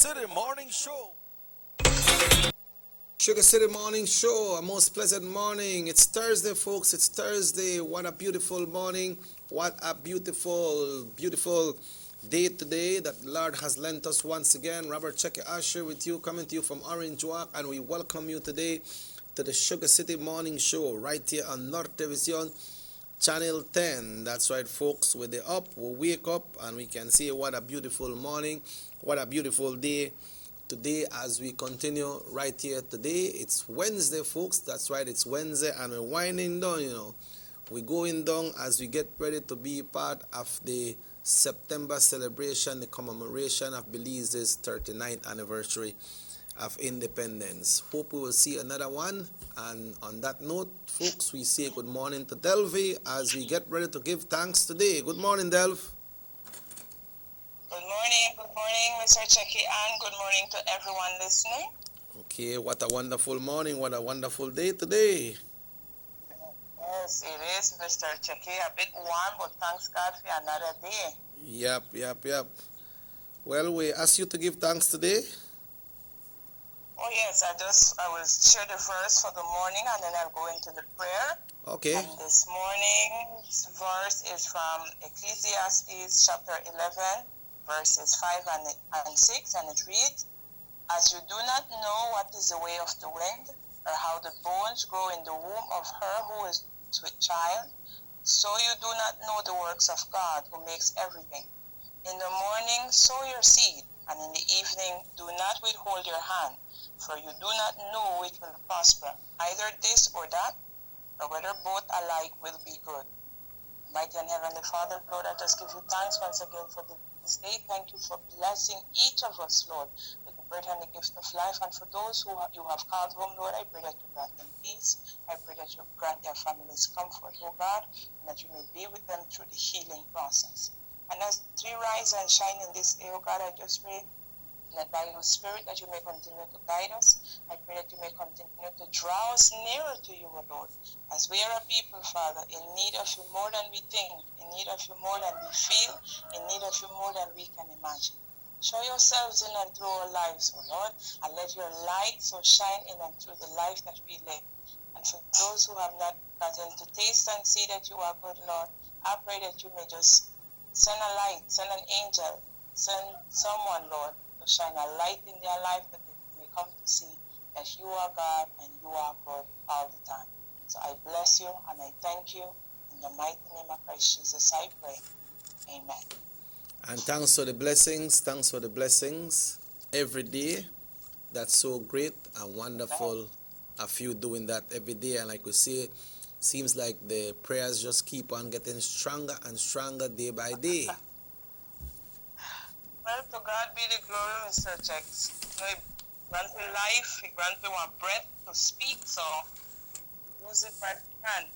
City Morning Show. Sugar City Morning Show, a most pleasant morning. It's Thursday, folks. It's Thursday. What a beautiful morning. What a beautiful day today that Lord has lent us once again. Robert Checker Asher with you, coming to you from Orange Walk, and we welcome you today to the Sugar City Morning Show right here on North Television, Channel 10. That's right, folks. We're up, we wake up, and we can see what a beautiful morning, what a beautiful day today as we continue right here today. It's Wednesday, folks. That's right, it's Wednesday, and we're winding down. We're going down as we get ready to be part of the September celebration, the commemoration of Belize's 39th anniversary of independence. Hope we will see another one. And on that note, folks, we say good morning to Delvi as we get ready to give thanks today. Good morning, Delv. Good morning, Mr. Checky, and good morning to everyone listening. Okay, what a wonderful morning, what a wonderful day today. Yes, it is, Mr. Checky. A bit warm, but thanks God for another day. Yep. Well, we ask you to give thanks today. Oh yes, I will share the verse for the morning, and then I'll go into the prayer. Okay. And this morning's verse is from Ecclesiastes chapter 11, verses 5 and 6, and it reads, "As you do not know what is the way of the wind, or how the bones grow in the womb of her who is with child, so you do not know the works of God who makes everything. In the morning sow your seed, and in the evening do not withhold your hand, for you do not know which will prosper, either this or that, or whether both alike will be good." Mighty and Heavenly Father, Lord, I just give you thanks once again for this day. Thank you for blessing each of us, Lord, with the breath and the gift of life. And for those who you have called home, Lord, I pray that you grant them peace. I pray that you grant their families comfort, oh God, and that you may be with them through the healing process. And as we rise and shine in this day, oh God, I just pray that by your Spirit that you may continue to guide us. I pray that you may continue to draw us nearer to you, O Lord, as we are a people, Father, in need of you more than we think, in need of you more than we feel, in need of you more than we can imagine. Show yourselves in and through our lives, O Lord, and let your light so shine in and through the life that we live. And for those who have not gotten to taste and see that you are good, Lord, I pray that you may just send a light, send an angel, send someone, Lord, to shine a light in their life that they may come to see that you are God and you are good all the time. So I bless you and I thank you. In the mighty name of Christ Jesus, I pray. Amen. And thanks for the blessings every day. That's so great and wonderful of you doing that every day. And like we say, seems like the prayers just keep on getting stronger and stronger day by day. Well, to God be the glory, Mr. Chex. He grant me life, he grant me one breath to speak, so use it right hand.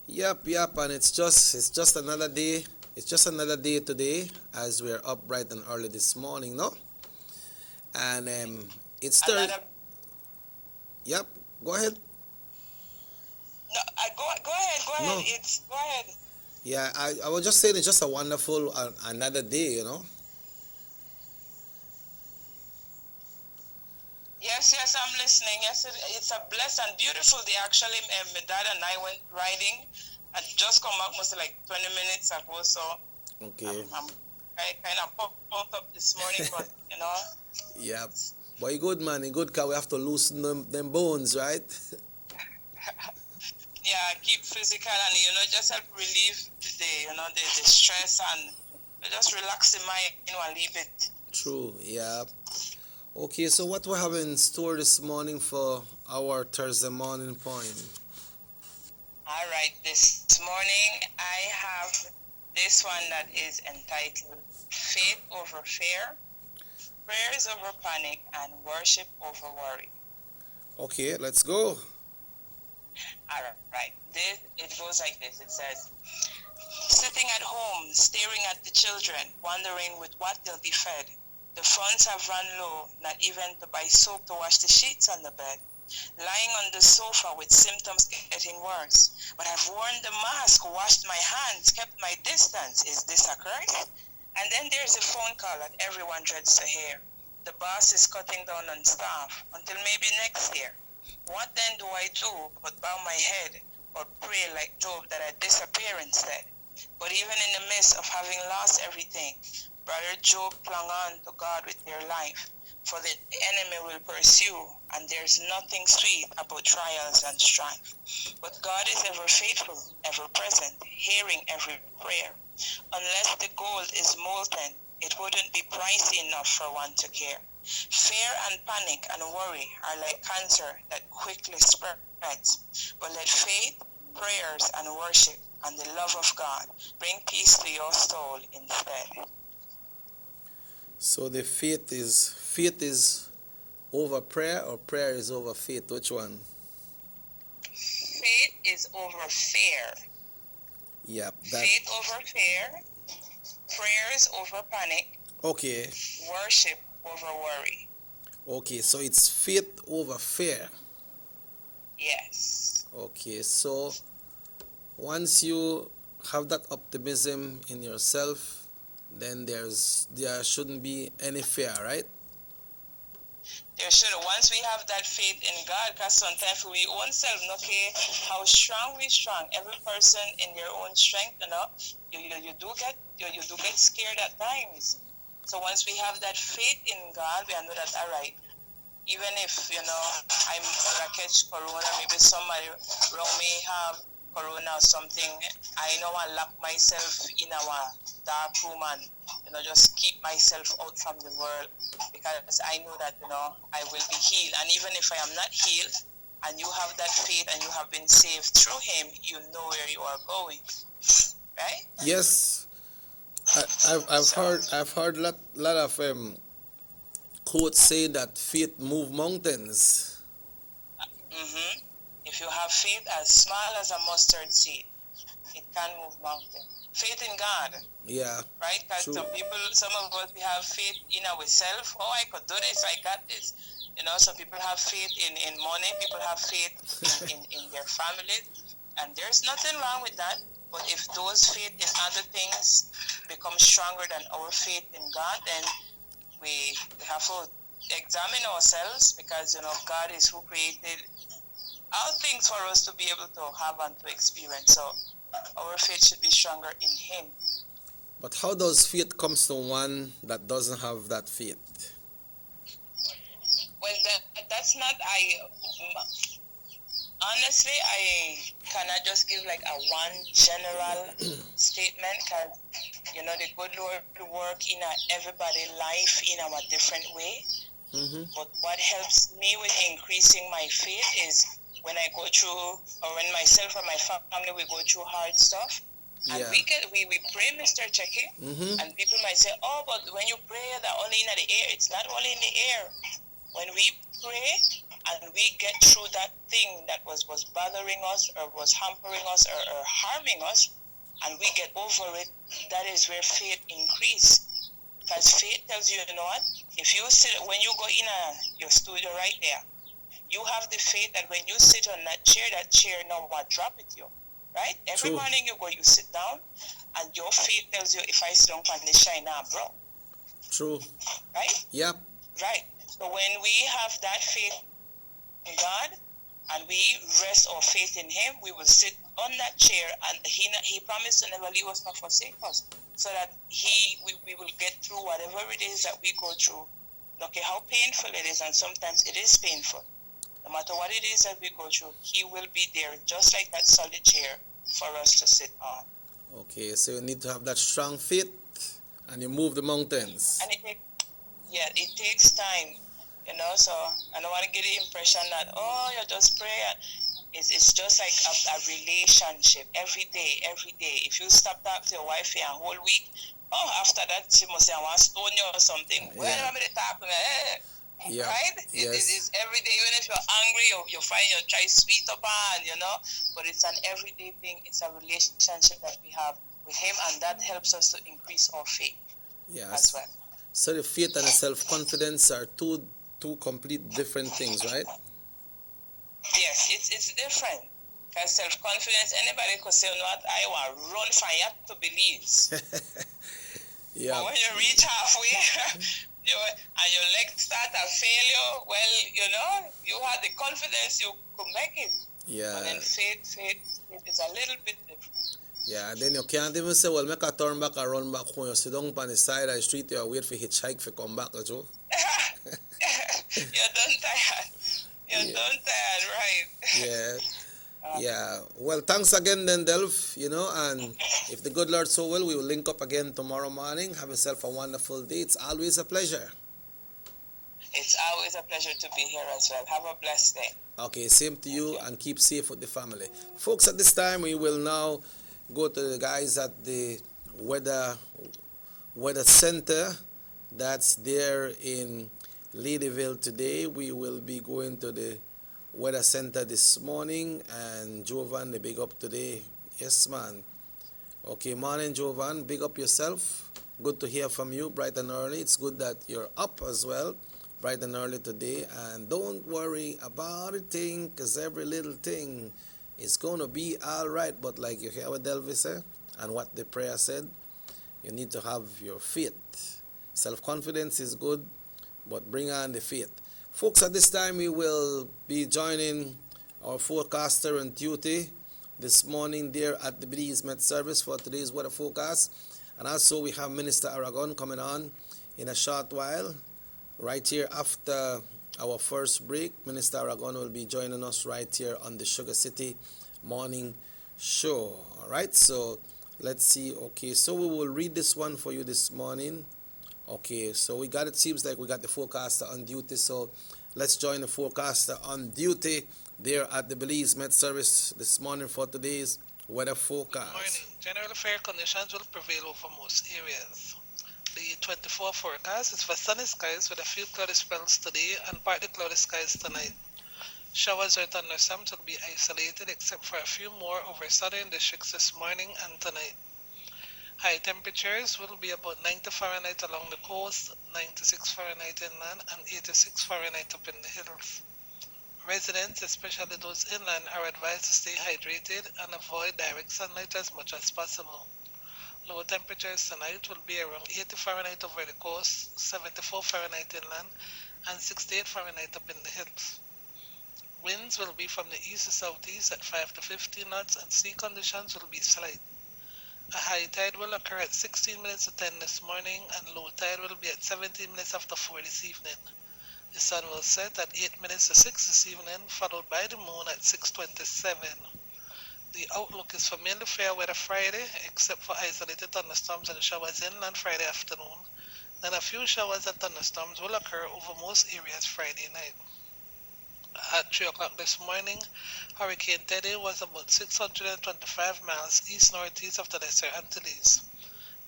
Yep, and it's just another day. It's just another day today as we're up bright and early this morning, no? And it's Thursday. Yep, go ahead. No, go ahead. No. Go ahead. Yeah, I was just saying it's just a wonderful another day, Yes, I'm listening. Yes, it's a blessed and beautiful day. Actually, my dad and I went riding. I just come back mostly like 20 minutes ago, so okay. I'm kind of pumped up this morning, but Yeah, but you good, man. You good, because we have to loosen them bones, right? Yeah, keep physical and, just help relieve the stress and just relax the mind and leave it. True, yeah. Okay, so what we have in store this morning for our Thursday morning point? All right, this morning I have this one that is entitled Faith Over Fear, Prayers Over Panic, and Worship Over Worry. Okay, let's go. All right, it goes like this. It says, sitting at home, staring at the children, wondering with what they'll be fed. The funds have run low, not even to buy soap to wash the sheets on the bed. Lying on the sofa with symptoms getting worse. But I've worn the mask, washed my hands, kept my distance. Is this a curse? And then there's a phone call that everyone dreads to hear. the boss is cutting down on staff until maybe next year. What then do I do but bow my head or pray like Job that I disappear instead? But even in the midst of having lost everything, Brother Job clung on to God with their life, for the enemy will pursue, and there's nothing sweet about trials and strife. But God is ever faithful, ever present, hearing every prayer. Unless the gold is molten, it wouldn't be pricey enough for one to care. Fear and panic and worry are like cancer that quickly spreads. But let faith, prayers, and worship and the love of God bring peace to your soul instead. So the faith is over prayer, or prayer is over faith? Which one? Faith is over fear. Yeah, Faith over fear, prayers over panic, okay. worship over worry. Okay, so it's faith over fear. Yes. Okay, so once you have that optimism in yourself, then there shouldn't be any fear, right? There should. Once we have that faith in God, because sometimes we own self, okay, how strong we strong. Every person in their own strength, you do get scared at times. So once we have that faith in God, we know that all right. Even if I'm gonna catch corona, maybe somebody around me have corona or something, I know I lock myself in our dark room and just keep myself out from the world, because I know that I will be healed. And even if I am not healed, and you have that faith and you have been saved through Him, you know where you are going, right? Yes, I've heard lot of quotes say that faith move mountains. Mm-hmm. If you have faith as small as a mustard seed, it can move mountains. Faith in God. Yeah. Right? Because some of us, we have faith in ourselves. Oh, I could do this. I got this. Some people have faith in money. People have faith in their families. And there's nothing wrong with that. But if those faith in other things become stronger than our faith in God, then we have to examine ourselves, because, God is who created all things for us to be able to have and to experience. So our faith should be stronger in Him. But how does faith comes to one that doesn't have that faith? Well, that's not, honestly, I cannot just give like a one general statement, because, the good Lord work in everybody's life in a different way. Mm-hmm. But what helps me with increasing my faith is when I go through, or when myself or my family, we go through hard stuff. And we pray, Mr. Checky, Mm-hmm. and people might say, oh, but when you pray, that only in the air. It's not only in the air. When we pray and we get through that thing that was bothering us, or was hampering us, or harming us, and we get over it, that is where faith increases. Because faith tells you, what? If you sit, when you go in your studio right there, you have the faith that when you sit on that chair now will drop with you. Right? Every True. morning you sit down, and your faith tells you, if I sit down on the shine now, bro. True. Right? Yep. Right. So when we have that faith in God, and we rest our faith in Him, we will sit on that chair, and He promised to never leave us nor forsake us, so that we will get through whatever it is that we go through. Okay, how painful it is, and sometimes it is painful. No matter what it is that we go through, He will be there, just like that solid chair, for us to sit on. Okay, so you need to have that strong faith, and you move the mountains. And it takes time, so I don't want to get the impression that, oh, you just pray. It's just like a relationship every day. If you stop talking to your wife for a whole week, after that, she must say, I want to stone you or something. Yeah. Well, I'm going to talk to me. Yeah. Right? Yes. It's every day. Even if you're angry, you find you try sweet up on, but it's an everyday thing. It's a relationship that we have with Him, and that helps us to increase our faith. Yes. As well. So the faith and the self-confidence are two complete different things, right? Yes, it's different. Because self-confidence, anybody could say, no, I want to run for, you have to believe. Yeah. But when you reach halfway, and your legs start to fail you, well, you had the confidence you could make it. Yeah. But then faith is a little bit different. Yeah, and then you can't even say, well, make a turn back or run back when you sit down on the side of the street, you wait for hitchhike to come back, you know? You're done tired. You're done tired, right? Yeah. Yeah. Well, thanks again then, Delph, and if the good Lord so will, we will link up again tomorrow morning. Have yourself a wonderful day. It's always a pleasure. It's always a pleasure to be here as well. Have a blessed day. Okay, same to you, and keep safe with the family. Folks, at this time, we will now go to the guys at the weather center that's there in Ladyville today. We will be going to the weather center this morning, and Jovan, the big up today. Yes, man. Okay, morning, Jovan. Big up yourself. Good to hear from you bright and early. It's good that you're up as well, bright and early today. And don't worry about a thing, because every little thing is going to be all right. But like you hear what Delvis said and what the prayer said, you need to have your faith. Self-confidence is good, but bring on the faith. Folks, at this time, we will be joining our forecaster on duty this morning there at the Belize Met Service for today's weather forecast. And also, we have Minister Aragon coming on in a short while. Right here after our first break, Minister Aragon will be joining us right here on the Sugar City Morning Show. All right, so let's see. Okay, so we will read this one for you this morning. Okay, so we got, it seems like we got the forecaster on duty, so let's join the forecaster on duty there at the Belize Met Service this morning for today's weather forecast. Good morning. General fair conditions will prevail over most areas. The 24 forecast is for sunny skies with a few cloudy spells today and partly cloudy skies tonight. Showers or thunderstorms will be isolated except for a few more over southern districts this morning and tonight. High temperatures will be about 90 Fahrenheit along the coast, 96 Fahrenheit inland, and 86 Fahrenheit up in the hills. Residents, especially those inland, are advised to stay hydrated and avoid direct sunlight as much as possible. Lower temperatures tonight will be around 80 Fahrenheit over the coast, 74 Fahrenheit inland, and 68 Fahrenheit up in the hills. Winds will be from the east to southeast at 5 to 15 knots, and sea conditions will be slight. A high tide will occur at 16 minutes to 10 this morning, and low tide will be at 17 minutes after 4 this evening. The sun will set at 8 minutes to 6 this evening, followed by the moon at 6:27. The outlook is for mainly fair weather Friday, except for isolated thunderstorms and showers inland Friday afternoon. Then a few showers and thunderstorms will occur over most areas Friday night. At 3 o'clock this morning, Hurricane Teddy was about 625 miles east-northeast of the Lesser Antilles.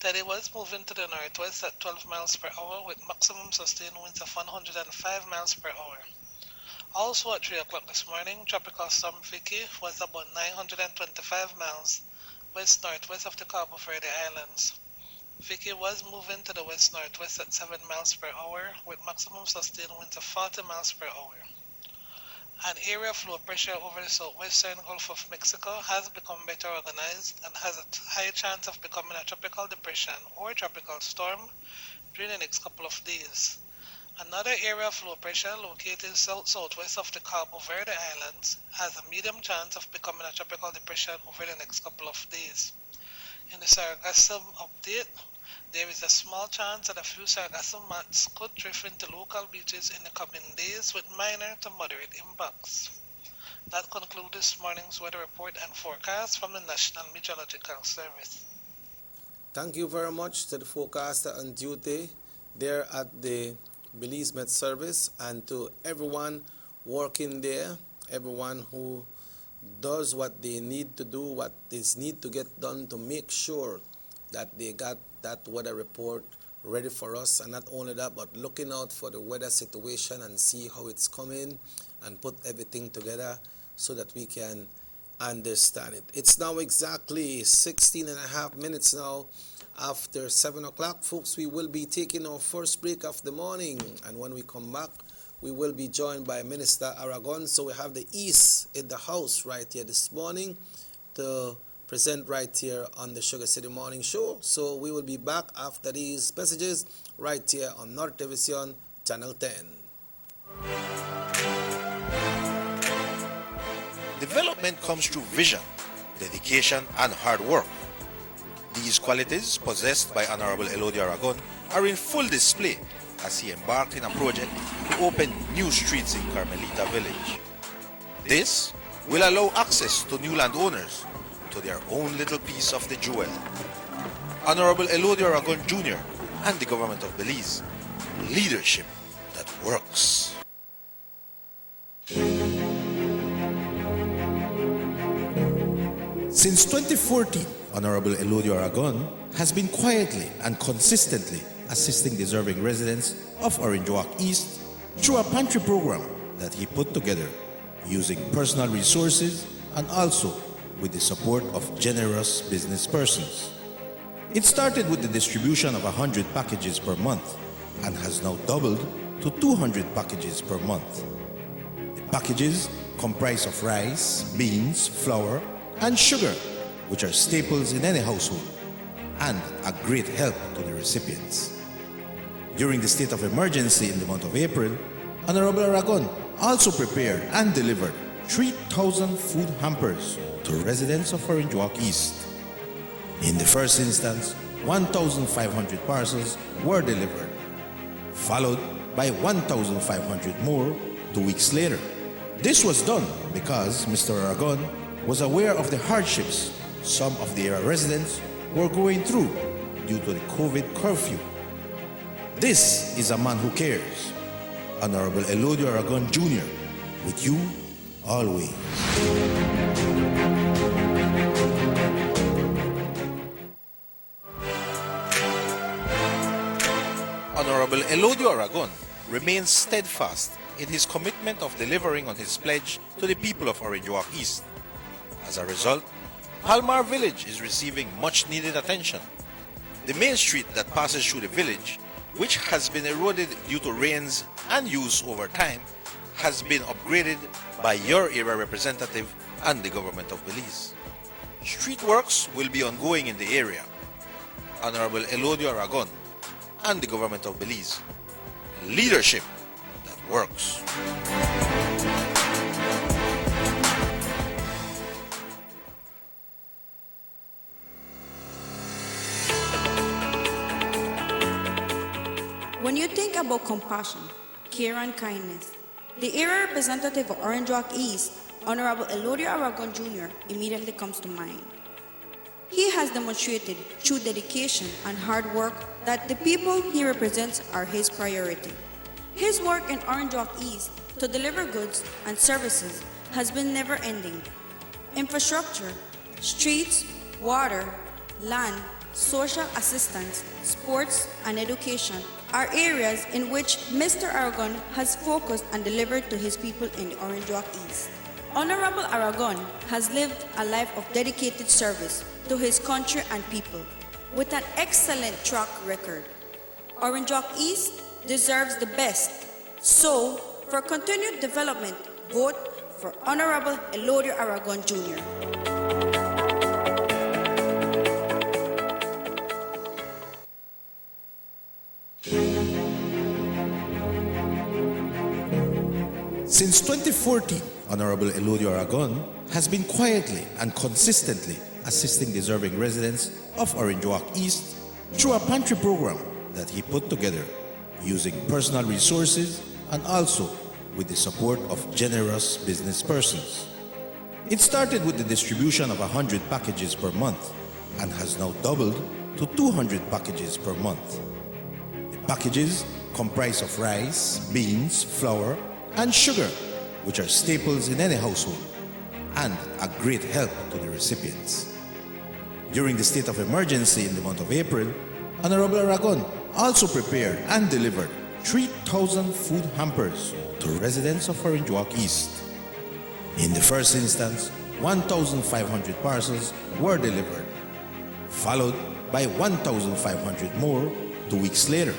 Teddy was moving to the northwest at 12 miles per hour with maximum sustained winds of 105 miles per hour. Also at 3 o'clock this morning, Tropical Storm Vicky was about 925 miles west-northwest of the Cabo Verde Islands. Vicky was moving to the west-northwest at 7 miles per hour with maximum sustained winds of 40 miles per hour. An area of low pressure over the southwestern Gulf of Mexico has become better organized and has a high chance of becoming a tropical depression or tropical storm during the next couple of days. Another area of low pressure located southwest of the Cabo Verde Islands has a medium chance of becoming a tropical depression over the next couple of days. In the sargassum update, there is a small chance that a few sargassum mats could drift into local beaches in the coming days with minor to moderate impacts. That concludes this morning's weather report and forecast from the National Meteorological Service. Thank you very much to the forecaster on duty there at the Belize Met Service, and to everyone working there, everyone who does what they need to do, what is need to get done to make sure that they got that weather report ready for us. And not only that, but looking out for the weather situation and see how it's coming and put everything together so that we can understand it. It's now exactly 16 and a half minutes now after 7 o'clock. Folks, we will be taking our first break of the morning, and when we come back, we will be joined by Minister Aragon. So we have the East in the house right here this morning to present right here on the Sugar City Morning Show. So we will be back after these messages right here on North Television Channel 10. Development comes through vision, dedication, and hard work. These qualities possessed by Honorable Elodie Aragon are in full display as he embarked in a project to open new streets in Carmelita Village. This will allow access to new landowners to their own little piece of the jewel. Honorable Elodie Aragon Jr. and the government of Belize, leadership that works. Since 2014, Honorable Elodie Aragon has been quietly and consistently assisting deserving residents of Orange Walk East through a pantry program that he put together using personal resources and also with the support of generous business persons. It started with the distribution of 100 packages per month and has now doubled to 200 packages per month. The packages comprise of rice, beans, flour, and sugar, which are staples in any household and a great help to the recipients. During the state of emergency in the month of April, Honorable Aragon also prepared and delivered 3,000 food hampers to residents of Orange Walk East. In the first instance, 1,500 parcels were delivered, followed by 1,500 more 2 weeks later. This was done because Mr. Aragon was aware of the hardships some of the area residents were going through due to the COVID curfew. This is a man who cares. Honorable Elodie Aragon Jr., with you always. Honorable Elodie Aragon remains steadfast in his commitment of delivering on his pledge to the people of Orange Walk East. As a result, Palmar Village is receiving much needed attention. The main street that passes through the village, which has been eroded due to rains and use over time, has been upgraded by your area representative and the government of Belize. Street works will be ongoing in the area. Honorable Elodie Aragon and the government of Belize, leadership that works. When you think about compassion, care and kindness, the area representative of Orange Walk East, Honorable Elodie Aragon Jr. immediately comes to mind. He has demonstrated through dedication and hard work that the people he represents are his priority. His work in Orange Walk East to deliver goods and services has been never-ending. Infrastructure, streets, water, land, social assistance, sports, and education are areas in which Mr. Aragon has focused and delivered to his people in the Orange Walk East. Honorable Aragon has lived a life of dedicated service to his country and people with an excellent track record. Orange Walk East deserves the best. So, for continued development, vote for Honorable Elodie Aragon Jr. Since 2014, Honorable Elodie Aragon has been quietly and consistently assisting deserving residents of Orange Walk East through a pantry program that he put together using personal resources and also with the support of generous business persons. It started with the distribution of 100 packages per month and has now doubled to 200 packages per month. The packages comprise of rice, beans, flour, and sugar, which are staples in any household and a great help to the recipients. During the state of emergency in the month of April, Honorable Aragon also prepared and delivered 3,000 food hampers to residents of Orange Walk East. In the first instance, 1,500 parcels were delivered, followed by 1,500 more 2 weeks later.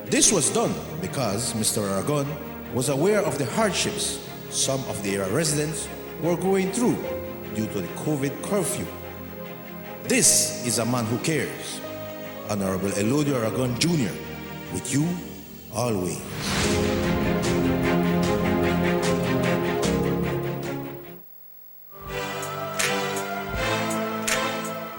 This was done because Mr. Aragon was aware of the hardships some of the area residents were going through due to the COVID curfew. This is a man who cares. Honorable Elodie Aragon Jr., with you always.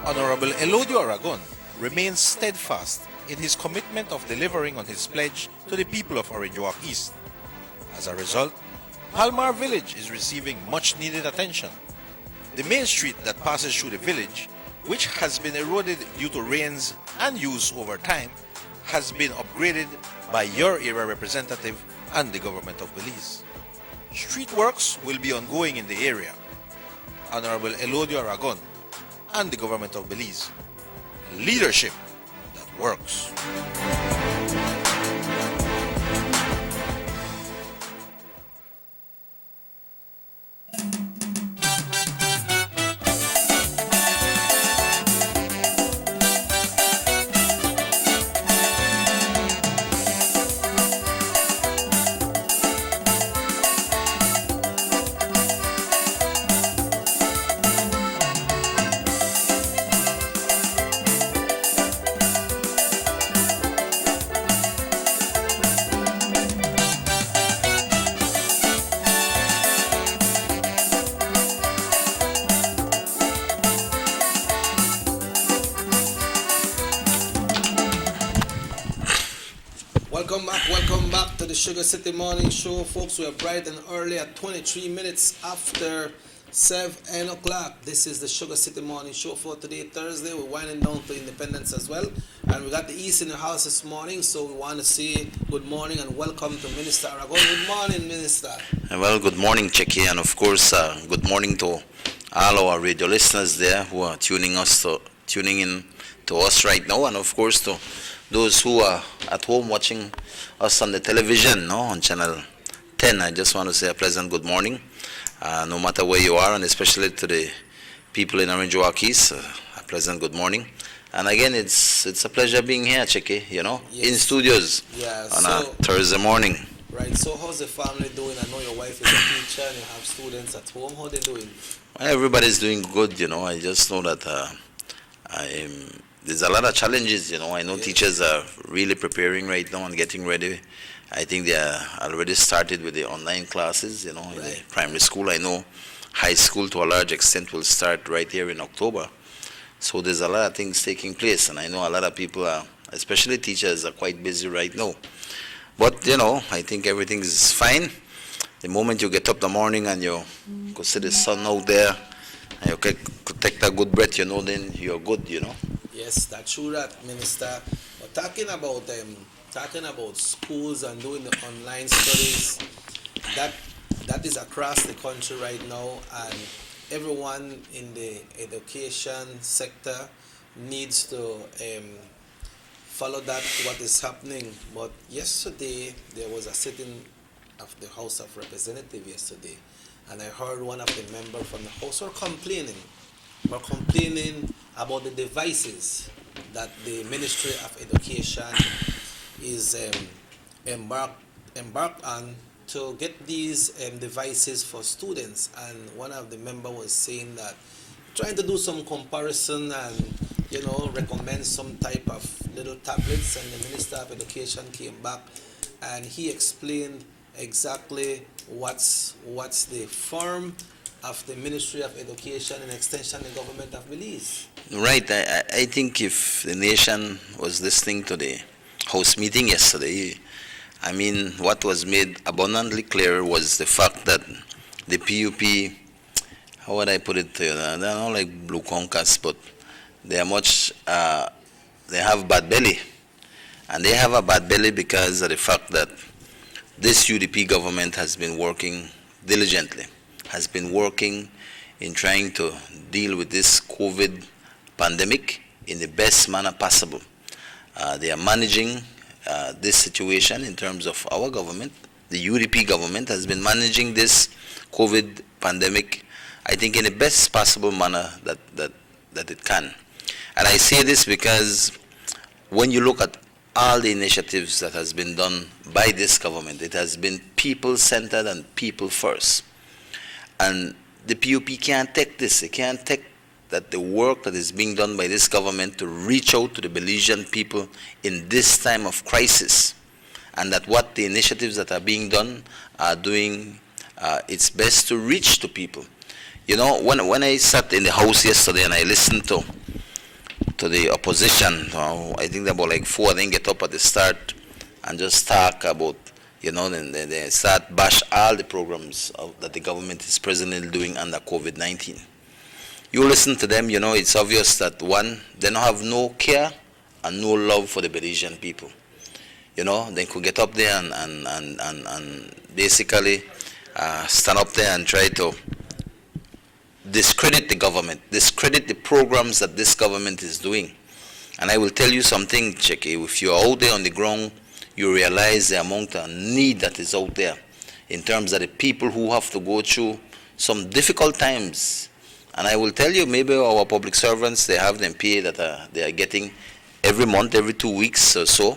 Honorable Elodio Aragon remains steadfast in his commitment of delivering on his pledge to the people of Orange Walk East. As a result, Palmar Village is receiving much needed attention. The main street that passes through the village, which has been eroded due to rains and use over time, has been upgraded by your area representative and the government of Belize. Street works will be ongoing in the area. Honorable Elodio Aragon and the government of Belize. Leadership that works. Welcome back to the Sugar City Morning Show, folks. We are bright and early at 23 minutes after 7 o'clock. This is the Sugar City Morning Show for today, Thursday. We're winding down to Independence as well. And we got the East in the house this morning, so we want to say good morning and welcome to Minister Aragon. Good morning, Minister. Well, good morning, Checky, and of course, good morning to all our radio listeners there who are tuning in to us right now, and of course to those who are at home watching us on the television, on channel 10. I just want to say a pleasant good morning, no matter where you are, and especially to the people in Orange Walk East, a pleasant good morning. And again, it's a pleasure being here, Checky, Yes. in studios on a Thursday morning. Right, so how's the family doing? I know your wife is a teacher and you have students at home. How are they doing? Well, everybody's doing good, I just know that there's a lot of challenges, I know teachers are really preparing right now and getting ready. I think they are already started with the online classes, in the primary school. I know high school to a large extent will start right here in October. So there's a lot of things taking place, and I know a lot of people are, especially teachers, are quite busy right now. But, I think everything is fine. The moment you get up in the morning and you go see the sun out there, and you could take that good breath, then you're good, Yes, that's true, that, Minister. But talking about schools and doing the online studies, that is across the country right now, and everyone in the education sector needs to follow what is happening. But yesterday there was a sitting of the House of Representatives yesterday, and I heard one of the members from the House were complaining about the devices that the Ministry of Education is embarked on to get these devices for students. And one of the members was saying that trying to do some comparison and recommend some type of little tablets, and the Minister of Education came back and he explained exactly what's the form of the Ministry of Education and Extension in the government of Belize. Right. I think if the nation was listening to the House meeting yesterday, what was made abundantly clear was the fact that the PUP, how would I put it to you, they're not like blue conchas, but they have bad belly. And they have a bad belly because of the fact that this UDP government has been working diligently, has been working in trying to deal with this COVID pandemic in the best manner possible. They are managing this situation in terms of our government. The UDP government has been managing this COVID pandemic, I think, in the best possible manner that it can. And I say this because when you look at all the initiatives that has been done by this government, it has been people-centered and people first. And the PUP can't take this. It can't take that the work that is being done by this government to reach out to the Belizean people in this time of crisis, and that what the initiatives that are being done are doing its best to reach to people. You know, when I sat in the house yesterday and I listened to the opposition, I think about like four, I didn't get up at the start and just talk about, you know, then they start bash all the programs that the government is presently doing under COVID-19. You listen to them, you know, it's obvious that one, they don't have no care and no love for the Belizean people. You know, they could get up there and basically stand up there and try to discredit the government, discredit the programs that this government is doing. And I will tell you something, Checky, if you're out there on the ground, you realize the amount of need that is out there in terms of the people who have to go through some difficult times. And I will tell you, maybe our public servants, they have them pay that they are getting every month, every 2 weeks or so.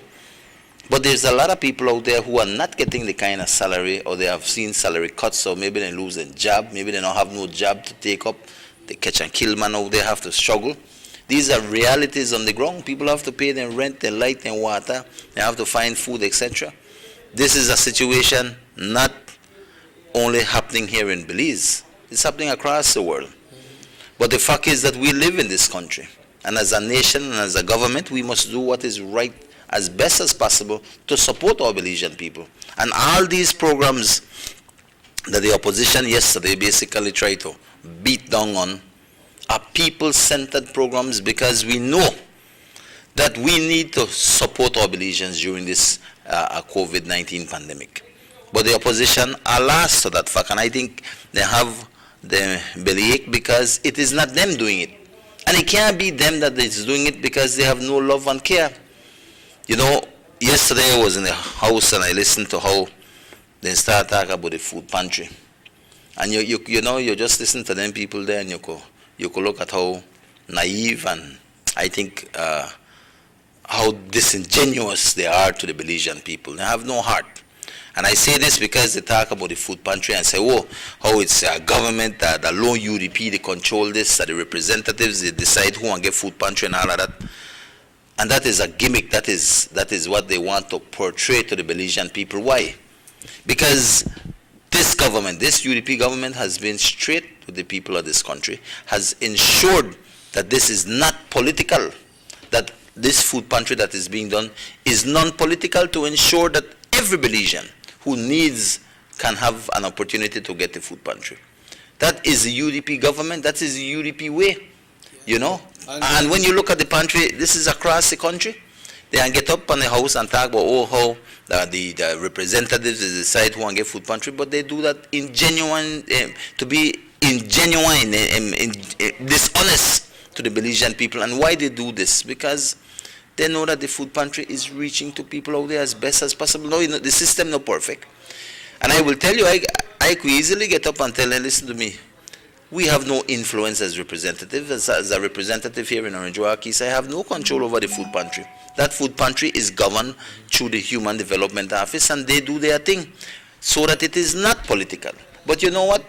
But there's a lot of people out there who are not getting the kind of salary, or they have seen salary cuts, or maybe they lose a job, maybe they don't have no job to take up. They catch and kill man out there, have to struggle. These are realities on the ground. People have to pay their rent, their light, and water. They have to find food, etc. This is a situation not only happening here in Belize. It's happening across the world. But the fact is that we live in this country. And as a nation and as a government, we must do what is right as best as possible to support our Belizean people. And all these programs that the opposition yesterday basically tried to beat down on are people-centered programs, because we know that we need to support our Belizeans during this COVID-19 pandemic. But the opposition are last to that fact, and I think they have the bellyache because it is not them doing it. And it can't be them that is doing it because they have no love and care. You know, yesterday I was in the house and I listened to how they start talking about the food pantry. And you know, you just listen to them people there, and you could look at how naive and I think how disingenuous they are to the Belizean people. They have no heart. And I say this because they talk about the food pantry and say, oh, how it's a government, the low UDP, they control this, the representatives, they decide who will get food pantry and all of that. And that is a gimmick. That is what they want to portray to the Belizean people. Why? Because this government, this UDP government, has been straight with the people of this country, has ensured that this is not political, that this food pantry that is being done is non-political, to ensure that every Belizean who needs can have an opportunity to get the food pantry. That is the UDP government. That is the UDP way, you know. And when you look at the pantry, this is across the country. They can get up on the house and talk about, oh, how the representatives decide who can get food pantry, but they do that in genuine, to be genuine, dishonest to the Belizean people. And why they do this? Because they know that the food pantry is reaching to people out there as best as possible. No, you know, the system not perfect. And I will tell you, I could easily get up and tell them, listen to me, we have no influence as representatives. As a representative here in Orange Walk East, I have no control over the food pantry. That food pantry is governed through the Human Development Office, and they do their thing so that it is not political. But you know what?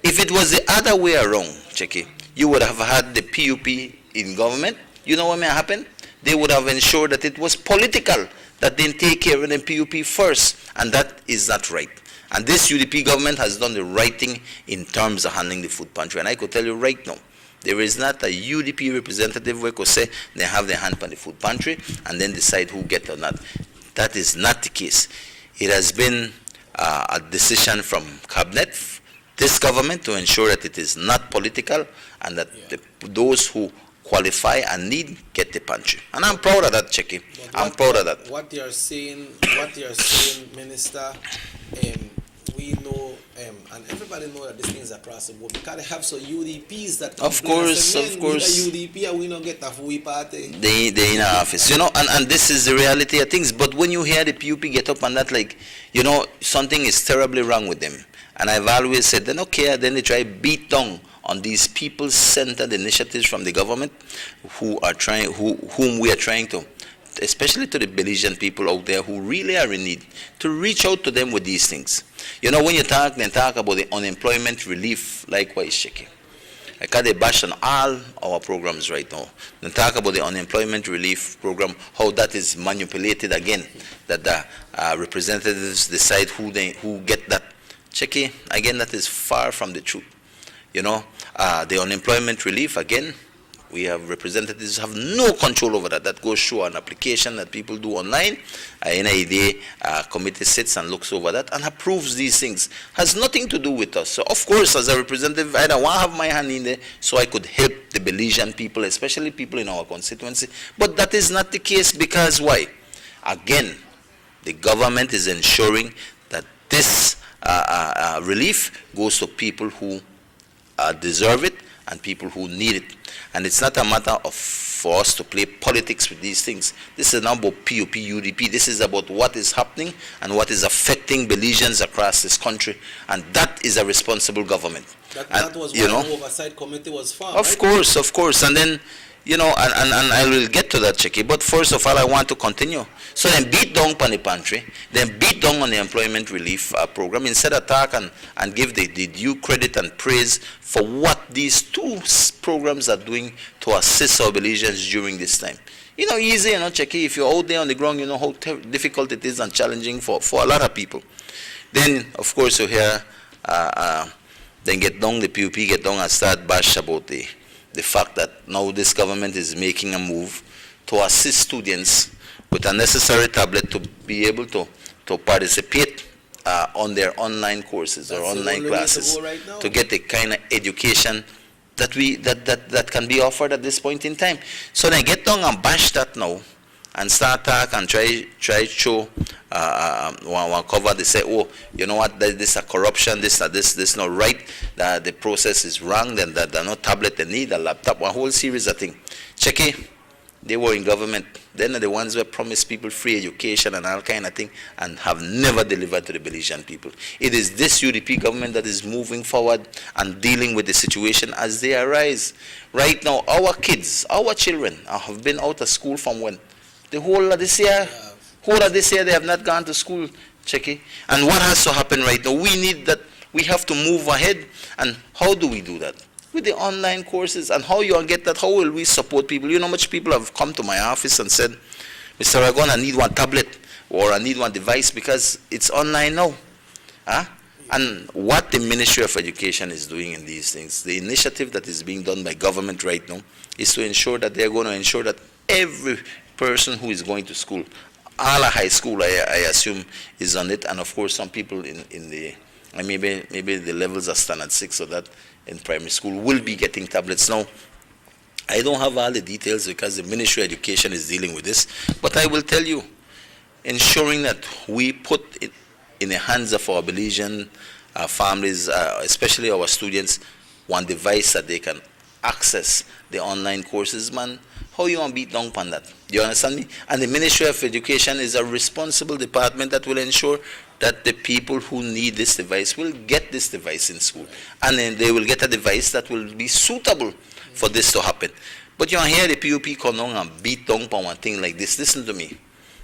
If it was the other way around, Checky, you would have had the PUP in government. You know what may happen? They would have ensured that it was political, that they take care of the PUP first, and that is not right. And this UDP government has done the right thing in terms of handling the food pantry. And I could tell you right now, there is not a UDP representative who could say they have their hand on the food pantry and then decide who gets or not. That is not the case. It has been a decision from Cabinet, this government, to ensure that it is not political and that those who qualify and need get the pantry. And I'm proud of that, Checky. I'm proud of that. What you're saying, Minister, we know, and everybody know that these things are across the board, because they have some UDPs that of course. UDP and we don't get a free party. They in our office, you know, and this is the reality of things. But when you hear the PUP get up and that, like, you know, something is terribly wrong with them. And I've always said, then okay, then they try beat down on these people-centered initiatives from the government whom we are trying to, especially to the Belizean people out there who really are in need, to reach out to them with these things. You know, when you talk about the unemployment relief, likewise, Checky. Because they bash on all our programs right now. They talk about the unemployment relief program, how that is manipulated again, that the representatives decide who get that. Checky, again, that is far from the truth. You know, the unemployment relief, again, we have representatives have no control over that. That goes through an application that people do online. NID committee sits and looks over that and approves these things. Has nothing to do with us. So of course, as a representative, I don't want to have my hand in there so I could help the Belizean people, especially people in our constituency. But that is not the case because why? Again, the government is ensuring that this relief goes to people who deserve it and people who need it. And it's not a matter of for us to play politics with these things. This is not about PUP, UDP. This is about what is happening and what is affecting Belizeans across this country. And that is a responsible government. That was what the oversight committee was for, Of course. And then, and I will get to that, Checky. But first of all, I want to continue. So then beat down on the pantry, then beat down on the employment relief program, instead attack and give the due credit and praise for what these two programs are doing to assist our Belizeans during this time. Easy, Checky. If you're out there on the ground, you know how difficult it is and challenging for a lot of people. Then, of course, you hear, then get down the PUP, get down and start bash about the fact that now this government is making a move to assist students with a necessary tablet to be able to participate on their online courses or online classes to get the kind of education that can be offered at this point in time. So then get down and bash that now and start talk and try show one cover. They say, oh, you know what, this is a corruption, this not right, that the process is wrong, then that no tablet they need, a laptop, a whole series of things. Checky, they were in government. They're the ones who promised people free education and all kind of thing and have never delivered to the Belizean people. It is this UDP government that is moving forward and dealing with the situation as they arise. Right now, our kids, our children have been out of school from when? The whole of this year? Whole of this year they have not gone to school, Checky. And what has to happen right now? We need that. We have to move ahead. And how do we do that? With the online courses. And how you get that? How will we support people? You know how much people have come to my office and said, Mr. Aragon, I need one tablet or I need one device because it's online now. And what the Ministry of Education is doing in these things, the initiative that is being done by government right now is to ensure that they're going to ensure that every person who is going to school, all high school, I assume, is on it. And of course, some people in the, maybe the levels are standard 6 or that in primary school will be getting tablets. Now, I don't have all the details because the Ministry of Education is dealing with this, but I will tell you, ensuring that we put it in the hands of our Belizean families, especially our students, one device that they can access the online courses, man. How you want to beat down upon that? You understand me? And the Ministry of Education is a responsible department that will ensure that the people who need this device will get this device in school. And then they will get a device that will be suitable for this to happen. But you hear the PUP come on and beat down upon one thing like this. Listen to me.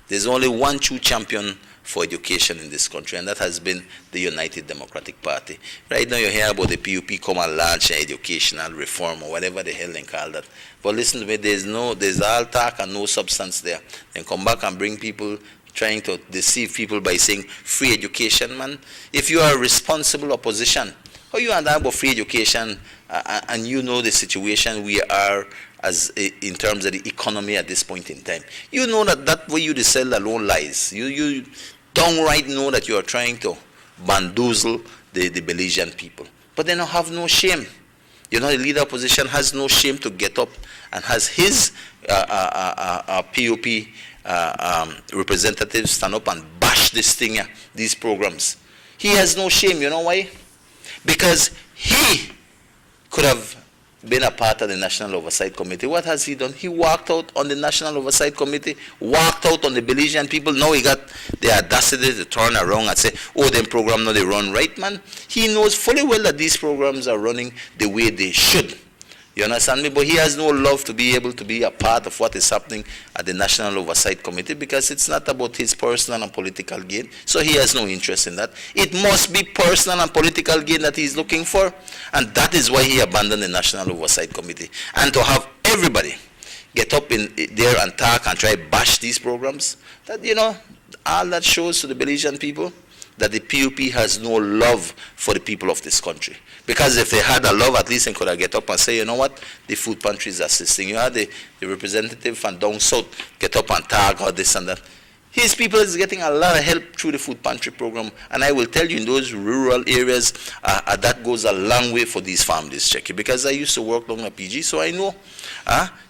There's only one true champion for education in this country, and that has been the United Democratic Party. Right now you hear about the PUP come and launch an educational reform or whatever the hell they call that. But listen to me, there's all talk and no substance there. Then come back and bring people trying to deceive people by saying free education, man. If you are a responsible opposition, how you understand about free education and you know the situation we are as in terms of the economy at this point in time? You know that way you sell alone lies. You downright know that you are trying to bamboozle the Belizean people. But they don't have no shame. The leader opposition has no shame to get up and has his POP representatives stand up and bash this thing, these programs. He has no shame. You know why? Because he could have been a part of the National Oversight Committee. What has he done? He walked out on the National Oversight Committee, walked out on the Belizean people. Now he got the audacity to turn around and say, oh, them program no, they run right, man. He knows fully well that these programs are running the way they should. You understand me? But he has no love to be able to be a part of what is happening at the National Oversight Committee, because it's not about his personal and political gain. So he has no interest in that. It must be personal and political gain that he's looking for, and that is why he abandoned the National Oversight Committee. And to have everybody get up in there and talk and try to bash these programs, that, all that shows to the Belizean people that the PUP has no love for the people of this country. Because if they had a love, at least they could have get up and say, you know what, the food pantry is assisting. You had the representative from down south get up and talk or this and that. His people is getting a lot of help through the food pantry program. And I will tell you, in those rural areas, that goes a long way for these families, Checky. Because I used to work down at PG, so I know.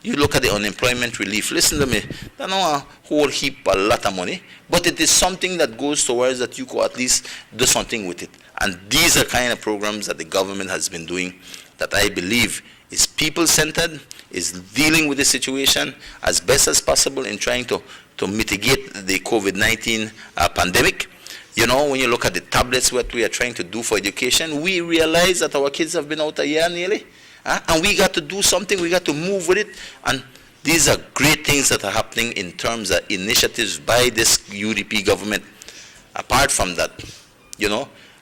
You look at the unemployment relief. Listen to me. That's not a whole heap, a lot of money. But it is something that goes towards that you could at least do something with it. And these are kind of programs that the government has been doing that I believe is people-centered, is dealing with the situation as best as possible in trying to mitigate the COVID-19 pandemic. When you look at the tablets, what we are trying to do for education, we realize that our kids have been out a year nearly. And we got to do something, we got to move with it. And these are great things that are happening in terms of initiatives by this UDP government. Apart from that,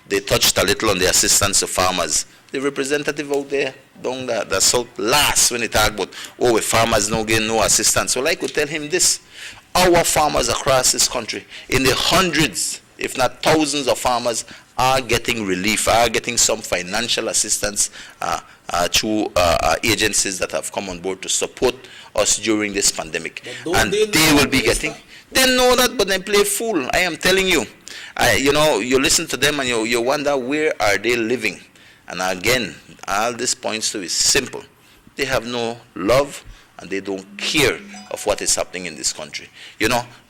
they touched a little on the assistance to farmers. The representative out there down the south last when he talked about, if farmers no getting no assistance. Well, I could tell him this. Our farmers across this country, in the hundreds, if not thousands of farmers, are getting relief, are getting some financial assistance through agencies that have come on board to support us during this pandemic. And they will be getting, they know that, but they play fool. I am telling you. You listen to them and you wonder, where are they living? And again, all this points to is simple. They have no love and they don't care of what is happening in this country.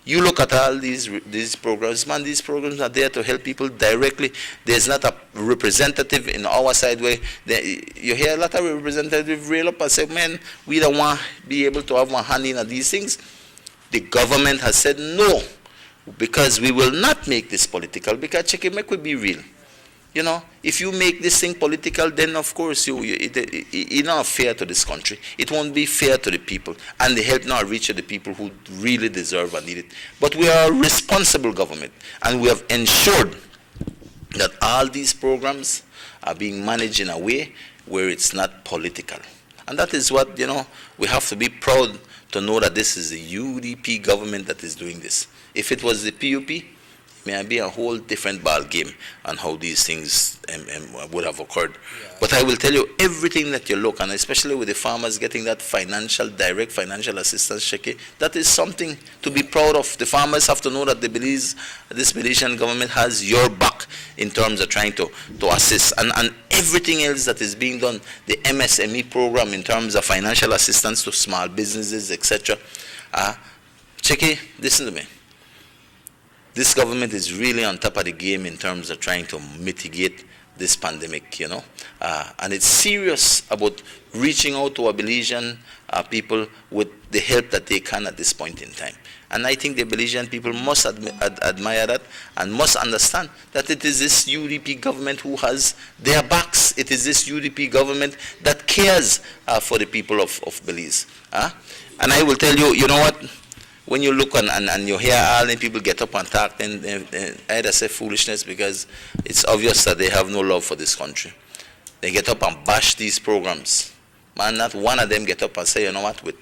You look at all these programs, man, these programs are there to help people directly. There's not a representative in our side where you hear a lot of representatives rail up and say, man, we don't want to be able to have one hand in these things. The government has said no, because we will not make this political, because check it, make we be real. If you make this thing political, then of course it's not fair to this country. It won't be fair to the people, and the help not reach to the people who really deserve and need it. But we are a responsible government, and we have ensured that all these programs are being managed in a way where it's not political. And that is what, we have to be proud to know that this is the UDP government that is doing this. If it was the PUP, may be a whole different ball game on how these things would have occurred. Yeah. But I will tell you, everything that you look, and especially with the farmers getting that direct financial assistance, Sheki, that is something to be proud of. The farmers have to know that this Belizean government has your back in terms of trying to assist. And everything else that is being done, the MSME program in terms of financial assistance to small businesses, etc. Sheki, listen to me. This government is really on top of the game in terms of trying to mitigate this pandemic, and it's serious about reaching out to our Belizean people with the help that they can at this point in time. And I think the Belizean people must admire that and must understand that it is this UDP government who has their backs. It is this UDP government that cares for the people of Belize. And I will tell you, you know what? When you look and you hear all the people get up and talk, then either say foolishness, because it's obvious that they have no love for this country. They get up and bash these programs. Man, not one of them get up and say, you know what, we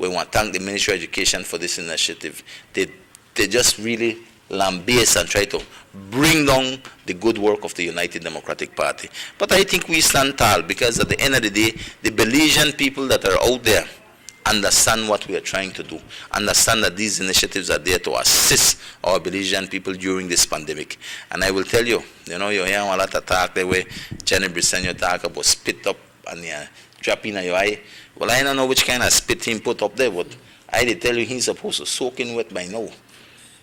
want to thank the Ministry of Education for this initiative. They just really lambaste and try to bring down the good work of the United Democratic Party. But I think we stand tall, because at the end of the day, the Belizean people that are out there understand what we are trying to do, understand that these initiatives are there to assist our Belizean people during this pandemic. And I will tell you, you hear a lot of talk the way Jenny Briseño talk about spit up and drop in your eye. Well, I don't know which kind of spit he put up there, but I did tell you he's supposed to soak in wet by now.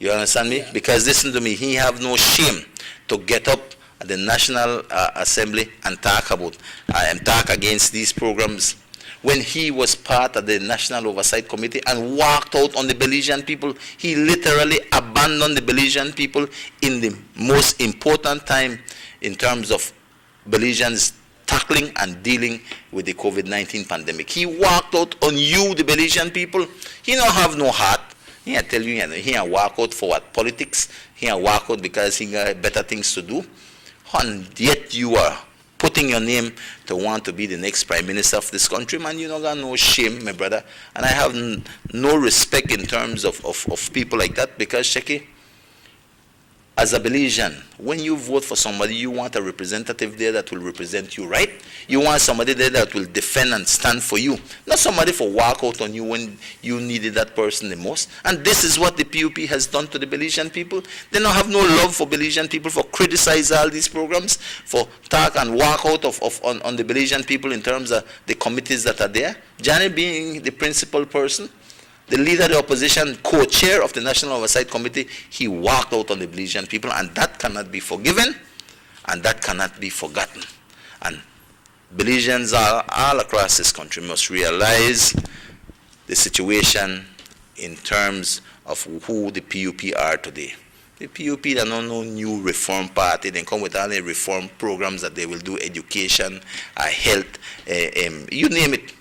You understand me? Yeah. Because listen to me, he have no shame to get up at the National Assembly and talk against these programs. When he was part of the National Oversight Committee and walked out on the Belizean people, he literally abandoned the Belizean people in the most important time in terms of Belizeans tackling and dealing with the COVID-19 pandemic. He walked out on you, the Belizean people. He don't have no heart. He tell you, he walk out for what? Politics. He walk out because he got better things to do. And yet you are putting your name to want to be the next prime minister of this country, man. You don't got no shame, my brother. And I have no respect in terms of people like that, because, Sheki, as a Belizean, when you vote for somebody, you want a representative there that will represent you, right? You want somebody there that will defend and stand for you, not somebody for walk out on you when you needed that person the most. And this is what the PUP has done to the Belizean people. They don't have no love for Belizean people, for criticize all these programs, for talk and walk out on the Belizean people in terms of the committees that are there. Janet being the principal person, the leader of the opposition, co-chair of the National Oversight Committee, he walked out on the Belizean people, and that cannot be forgiven, and that cannot be forgotten. And Belizeans all across this country must realize the situation in terms of who the PUP are today. The PUP, they don't no new reform party. They come with all the reform programs that they will do, education, health, you name it,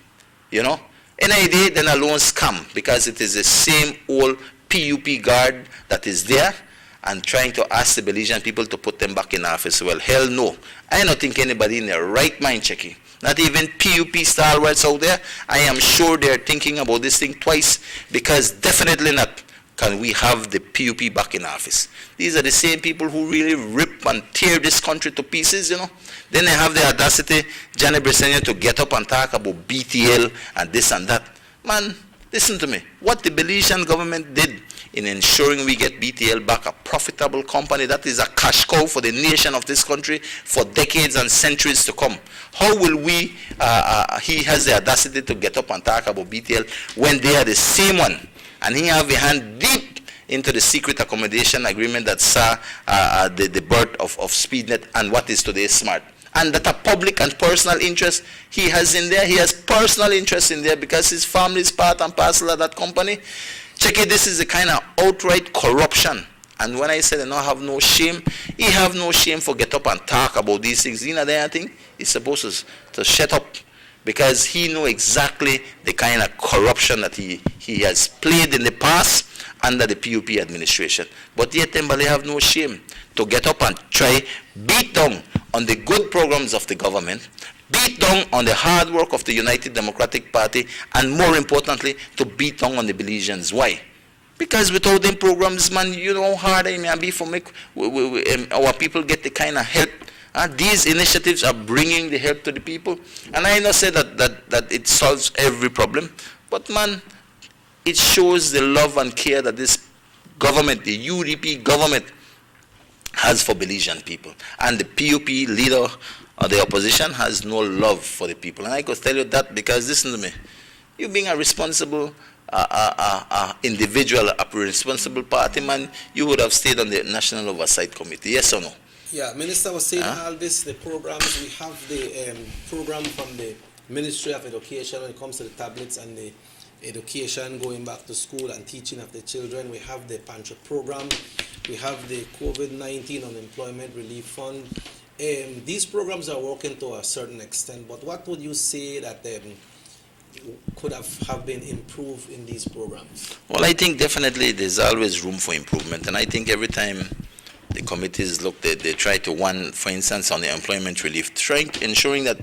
you know. Any idea, then alone scam, because it is the same old PUP guard that is there and trying to ask the Belizean people to put them back in office. Well, hell no. I don't think anybody in their right mind, checking, not even PUP stalwarts out there, I am sure they're thinking about this thing twice, because definitely not can we have the PUP back in office. These are the same people who really rip and tear this country to pieces, you know. Then they have the audacity, Janet Bresenia, to get up and talk about BTL and this and that. Man, listen to me. What the Belizean government did in ensuring we get BTL back, a profitable company that is a cash cow for the nation of this country for decades and centuries to come. How will we, he has the audacity to get up and talk about BTL when they are the same one, and he have a hand deep into the secret accommodation agreement that saw the birth of SpeedNet and what is today Smart. And that a public and personal interest he has in there. He has personal interest in there because his family is part and parcel of that company. Check it, this is a kind of outright corruption. And when I said I don't have no shame, he have no shame for get up and talk about these things. You know the other thing? He's supposed to shut up, because he know exactly the kind of corruption that he has played in the past under the PUP administration. But yet they have no shame to get up and try beat down on the good programs of the government, beat down on the hard work of the United Democratic Party, and more importantly, to beat down on the Belizeans. Why? Because without them programs, man, you know how hard it may be for make our people get the kind of help. These initiatives are bringing the help to the people. And I don't say that it solves every problem, but man, it shows the love and care that this government, the UDP government, has for Belizean people. And the PUP leader of the opposition has no love for the people. And I could tell you that because, listen to me, you being a responsible individual, a responsible party man, you would have stayed on the National Oversight Committee, yes or no? Yeah, Minister was saying all this, the programs, we have the program from the Ministry of Education when it comes to the tablets and the education, going back to school and teaching of the children. We have the pantry program. We have the COVID-19 unemployment relief fund. These programs are working to a certain extent, but what would you say that could have been improved in these programs? Well, I think definitely there's always room for improvement, and I think every time the committees look, they try to, one, for instance, on the employment relief, ensuring that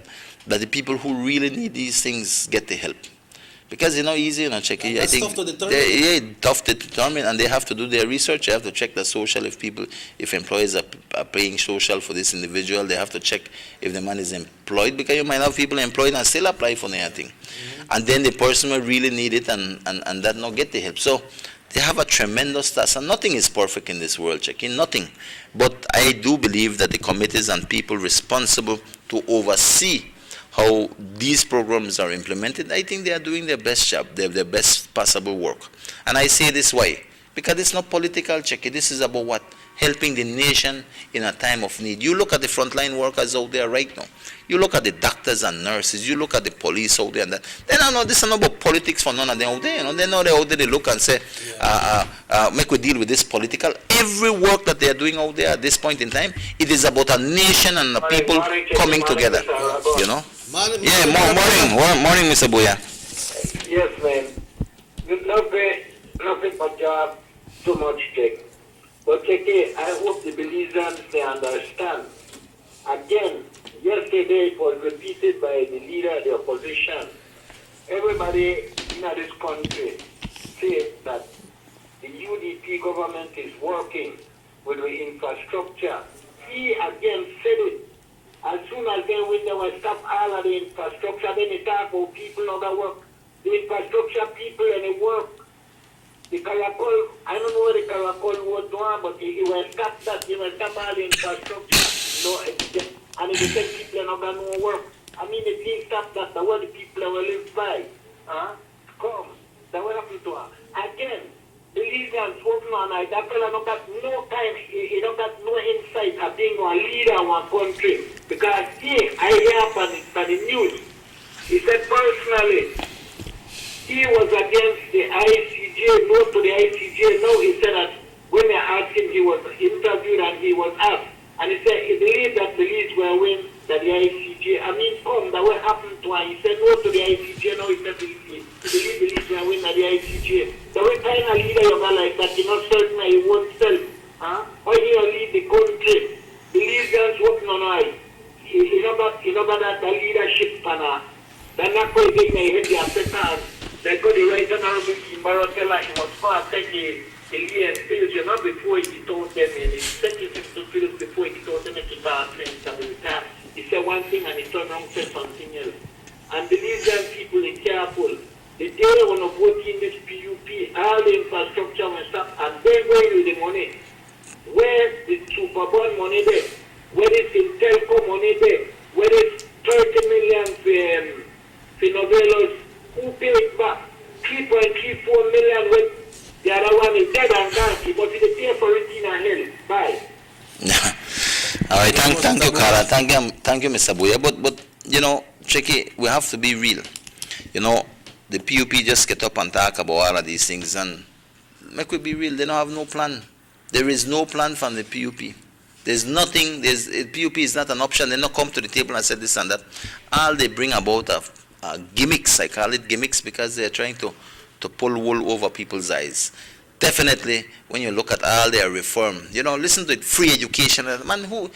the people who really need these things get the help. Because it's not easy, you know, check it. I think tough to determine. Tough to determine, and they have to do their research. They have to check the social, if employers are paying social for this individual. They have to check if the man is employed, because you might have people employed and still apply for anything. Mm-hmm. And then the person will really need it and that not get the help. So they have a tremendous task, and nothing is perfect in this world, checking, nothing. But I do believe that the committees and people responsible to oversee how these programs are implemented, I think they are doing their best job, their best possible work. And I say this why? Because it's not political, Checky. This is about what? Helping the nation in a time of need. You look at the frontline workers out there right now. You look at the doctors and nurses. You look at the police out there. And that. They don't know, this is not about politics for none of them out there. You know, they know they're out there, they look and say, make we deal with this political. Every work that they're doing out there at this point in time, it is about a nation and the people coming together. You know? Morning, Mr. Boya. Yes, ma'am. Nothing but job, too much take. But I hope the Belizeans they understand. Again, yesterday it was repeated by the leader of the opposition. Everybody in this country says that the UDP government is working with the infrastructure. He again said it. As soon as they win, they will stop all of the infrastructure. Then they talk about people not that work. The infrastructure people and they work. The Caracol, I don't know what the Caracol was doing, but he will stop that. He will stop all the infrastructure. No, and if they say people are not going to work, I mean, if he stop that, that's what the people will live by. Come, that will happen to her. Again, the leaders working on it, that fellow don't got no time, he don't got no insight of being a leader of one country. Because I hear from the news, he said personally, he was against the ICJ, no to the ICJ. No, he said that when they asked him, he was interviewed and he was asked. And he said he believed that the Leeds will win that the ICJ. I mean, come, that will happen to him. He said no to the ICJ. No, he said he believed the Leeds will win at the ICJ. The way kind of leader you got like that, you're not certain that he won't self. How he will lead the country? The Leeds working on it. He know that the leadership panel. They're not going to get my head the Africans. They got the right honorable Baratella, he was far take the lead field, you know, before he told them, and he sent it to field before he told them to pass and he said one thing and he turned around and said something else. And the Belizean people are careful. The day when they vote in this PUP, all the infrastructure will stop and they're going with the money. Where the Superbond money there? Where is the Telco money there? Where is 30 million for Novelos? Who paid back 3.34 million when the other one is dead and gone, but they pay for it in a hell. Bye. All right, thank you, Carla. Thank you, Mr. Boya. But you know, Checky, we have to be real. You know, the PUP just get up and talk about all of these things, and make we be real. They don't have no plan. There is no plan from the PUP. There's nothing. PUP is not an option. They not come to the table and say this and that. All they bring about are gimmicks. I call it gimmicks because they're trying to pull wool over people's eyes. Definitely, when you look at all their reform, you know, listen to it, free education. Man,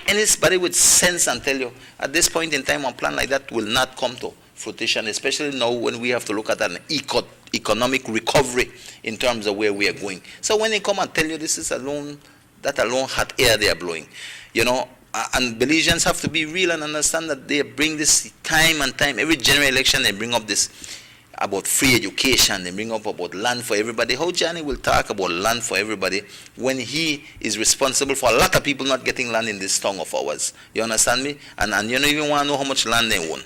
anybody with sense and tell you, at this point in time, a plan like that will not come to fruition, especially now when we have to look at an economic recovery in terms of where we are going. So when they come and tell you this is alone, that alone hot air they are blowing, you know. And Belizeans have to be real and understand that they bring this time and time. Every general election they bring up this about free education. They bring up about land for everybody. How Johnny will talk about land for everybody when he is responsible for a lot of people not getting land in this town of ours. You understand me? And you don't even want to know how much land they own.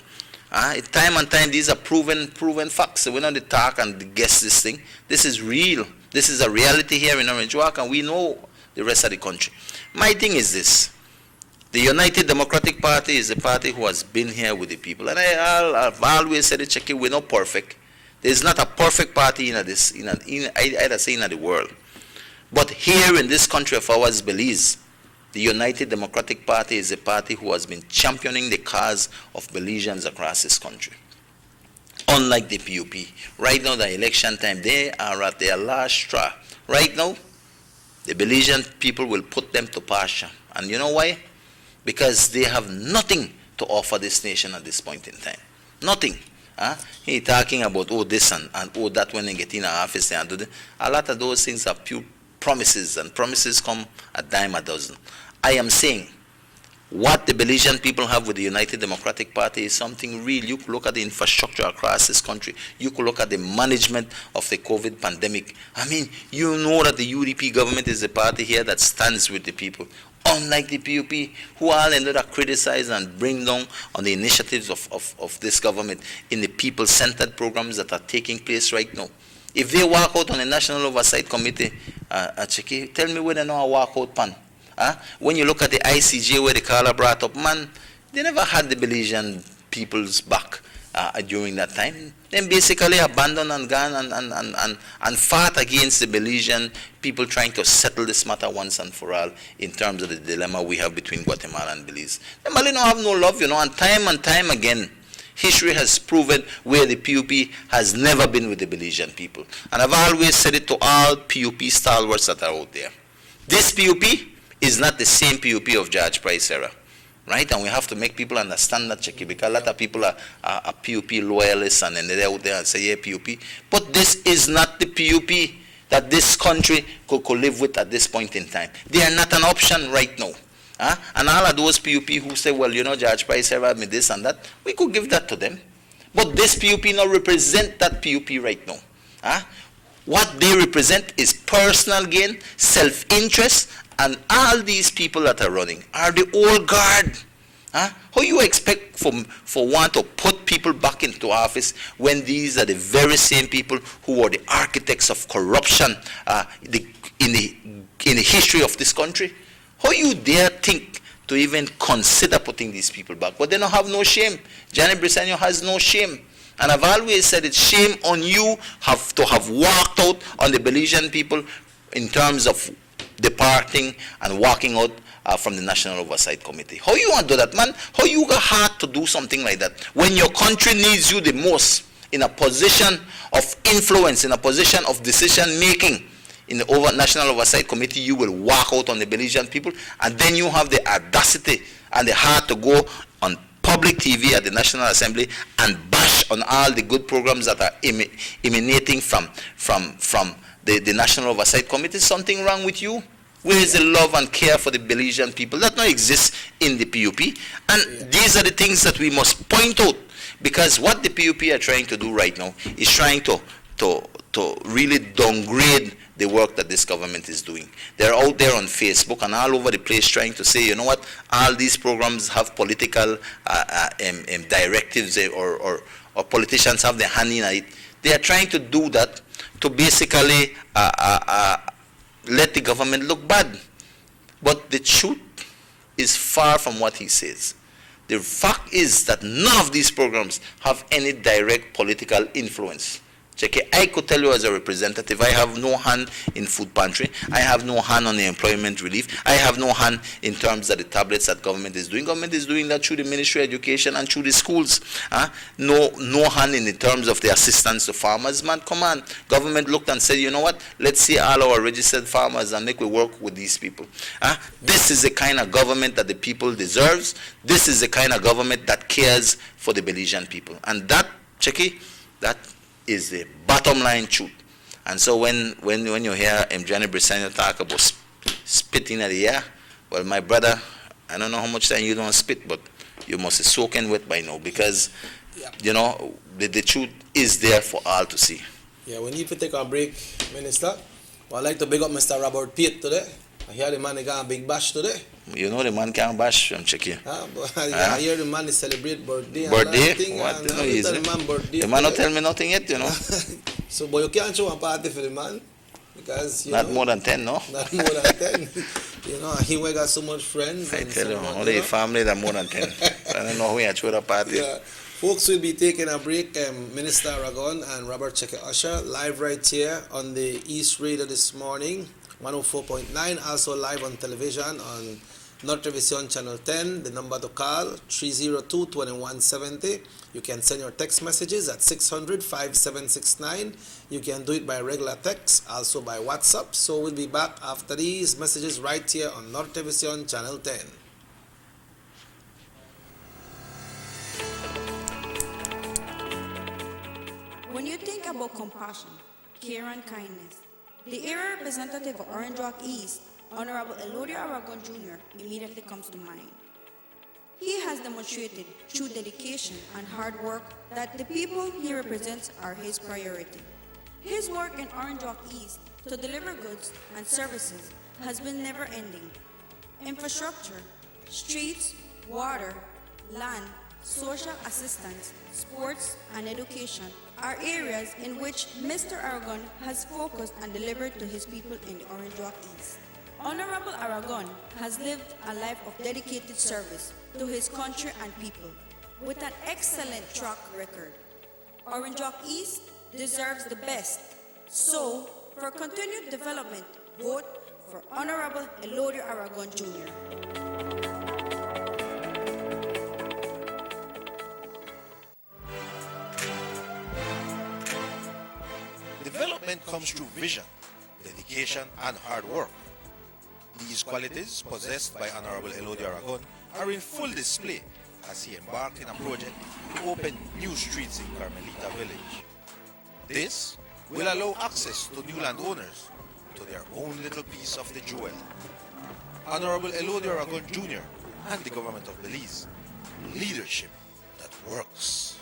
Time and time, these are proven facts. So we're not the talk and guess this thing. This is real. This is a reality here in Orange Walk, and we know the rest of the country. My thing is this. The United Democratic Party is a party who has been here with the people. And I've always said it, Checky, we're not perfect. There's not a perfect party in the world. But here in this country of ours, Belize, the United Democratic Party is a party who has been championing the cause of Belizeans across this country. Unlike the PUP. Right now, the election time, they are at their last straw. Right now, the Belizean people will put them to pasture. And you know why? Because they have nothing to offer this nation at this point in time. Nothing. He talking about this and that when they get in office and do that. A lot of those things are pure promises, and promises come a dime a dozen. I am saying what the Belizean people have with the United Democratic Party is something real. You could look at the infrastructure across this country. You could look at the management of the COVID pandemic. I mean, you know that the UDP government is a party here that stands with the people. Unlike the PUP, who all ended up criticize and bring down on the initiatives of this government in the people-centered programs that are taking place right now. If they walk out on the National Oversight Committee, Chiki, tell me where they know a walk out pan. When you look at the ICJ where the caller brought up, man, they never had the Belizean people's back during that time. Then basically abandoned and gone and fought against the Belizean people trying to settle this matter once and for all in terms of the dilemma we have between Guatemala and Belize. The Mali don't have no love, and time again, history has proven where the PUP has never been with the Belizean people. And I've always said it to all PUP stalwarts that are out there. This PUP is not the same PUP of George Price era. Right? And we have to make people understand that, Checky, because a lot of people are PUP loyalists and then they're out there and say, yeah, PUP. But this is not the PUP that this country could live with at this point in time. They are not an option right now. And all of those PUP who say, well, George Price era me this and that, we could give that to them. But this PUP now represent that PUP right now. What they represent is personal gain, self-interest, and all these people that are running are the old guard. How you expect for one to put people back into office when these are the very same people who are the architects of corruption in the history of this country? How you dare think to even consider putting these people back? But they don't have no shame. Janet Briceño has no shame. And I've always said it's shame on you to have walked out on the Belizean people in terms of departing and walking out from the National Oversight Committee. How you want to do that, man? How you got heart to do something like that when your country needs you the most in a position of influence, in a position of decision making? In the National Oversight Committee, you will walk out on the Belizean people, and then you have the audacity and the heart to go on public TV at the National Assembly and bash on all the good programs that are emanating from the National Oversight Committee. Something wrong with you? Where is the love and care for the Belizean people? That don't exist in the PUP. And these are the things that we must point out, because what the PUP are trying to do right now is trying to really downgrade the work that this government is doing. They're out there on Facebook and all over the place trying to say, all these programs have political directives or politicians have their hand in it. They are trying to do that to basically let the government look bad. But the truth is far from what he says. The fact is that none of these programs have any direct political influence. I could tell you as a representative, I have no hand in food pantry. I have no hand on the employment relief. I have no hand in terms of the tablets that government is doing. Government is doing that through the Ministry of Education and through the schools. No hand in the terms of the assistance to farmers. Man, come on. Government looked and said, you know what? Let's see all our registered farmers and make we work with these people. This is the kind of government that the people deserves. This is the kind of government that cares for the Belizean people. And that, Checky, that is the bottom line truth. And so when you hear Janet Briceño talk about spitting at the air, well, my brother, I don't know how much time you don't spit, but you must be soaking wet by now, because the truth is there for all to see. Yeah, we need to take a break, Minister. Well, I'd like to big up Mr. Robert Pitt today. I hear the man got a big bash today. The man can't bash, I'm checking. I hear the man is celebrate birthday. Birthday? What? The man not tell me nothing yet, So, but you can't show a party for the man, because not more than 10, no? Not more than 10. He got so much friends. I tell you, only family that more than 10. I don't know who you throw a party. Yeah. Folks will be taking a break. Minister Aragon and Robert Cheque Usher live right here on the East Radio this morning, 104.9, also live on television on North Television Channel 10. The number to call, 302-2170. You can send your text messages at 600-5769. You can do it by regular text, also by WhatsApp. So we'll be back after these messages right here on North Television Channel 10. When you think about compassion, care and kindness, the area representative of Orange Rock East, Honorable Elodio Aragon Jr., immediately comes to mind. He has demonstrated through dedication and hard work that the people he represents are his priority. His work in Orange Rock East to deliver goods and services has been never-ending. Infrastructure, streets, water, land, social assistance, sports, and education are areas in which Mr. Aragon has focused and delivered to his people in the Orange Walk East. Honorable Aragon has lived a life of dedicated service to his country and people with an excellent track record. Orange Walk East deserves the best. So, for continued development, vote for Honorable Elodio Aragon Jr. Development comes through vision, dedication, and hard work. These qualities possessed by Honorable Elodio Aragon are in full display as he embarked in a project to open new streets in Carmelita Village. This will allow access to new landowners to their own little piece of the jewel. Honorable Elodio Aragon Jr. and the government of Belize, leadership that works.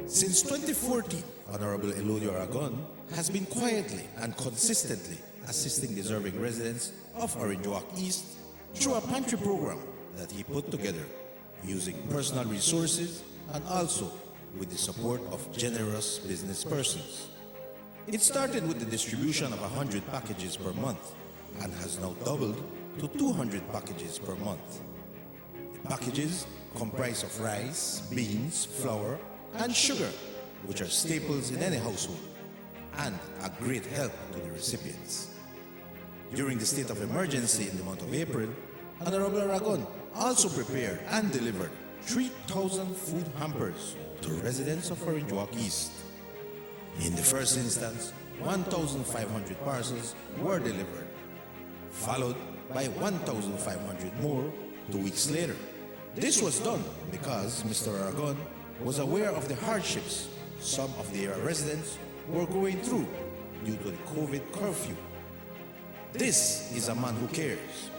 Since 2014, Honorable Elodio Aragon has been quietly and consistently assisting deserving residents of Orange Walk East through a pantry program that he put together using personal resources and also with the support of generous business persons. It started with the distribution of 100 packages per month and has now doubled to 200 packages per month. The packages comprise of rice, beans, flour, and sugar, which are staples in any household and a great help to the recipients. During the state of emergency in the month of April, Honorable Aragon also prepared and delivered 3,000 food hampers to residents of Orange Walk East. In the first instance, 1,500 parcels were delivered, followed by 1,500 more 2 weeks later. This was done because Mr. Aragon was aware of the hardships some of the area residents were going through due to the COVID curfew. This is a man who cares.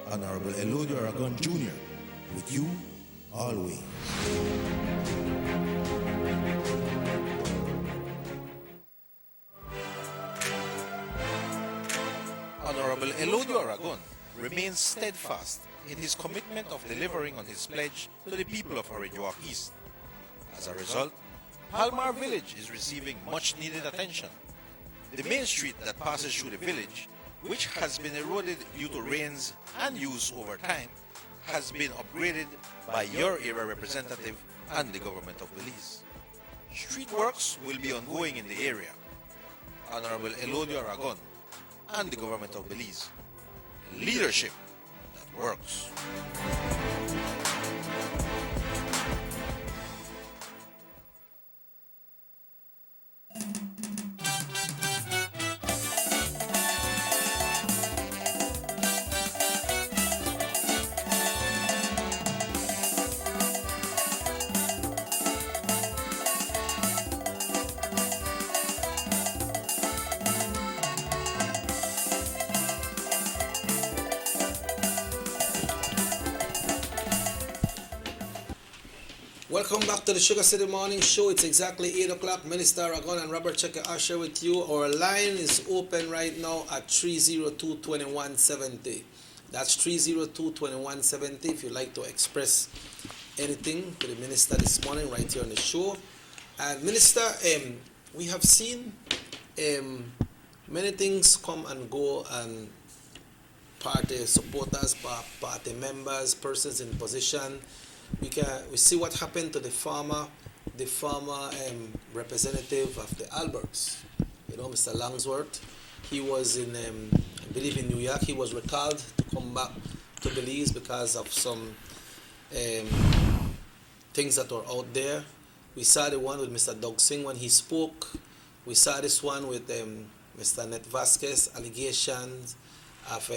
Honorable Elodio Aragon Jr., with you always. Honorable Elodio Aragon remains steadfast in his commitment of delivering on his pledge to the people of Orange Walk East. As a result, Palmar Village is receiving much needed attention. The main street that passes through the village, which has been eroded due to rains and use over time, has been upgraded by your area representative and the government of Belize. Street works will be ongoing in the area. Honorable Elodio Aragon and the government of Belize. Leadership that works. Welcome back to the Sugar City Morning Show. It's exactly 8 o'clock. Minister Aragon and Robert Checker Usher with you. Our line is open right now at 302-2170. That's 302-2170 if you'd like to express anything to the Minister this morning right here on the show. And Minister, we have seen many things come and go, and party supporters, party members, persons in position. We see what happened to the former representative of the Alberts, Mr. Langsworth. He was in, I believe, in New York. He was recalled to come back to Belize because of some things that were out there. We saw the one with Mr. Doug Singh when he spoke. We saw this one with Mr. Net Vasquez, allegations of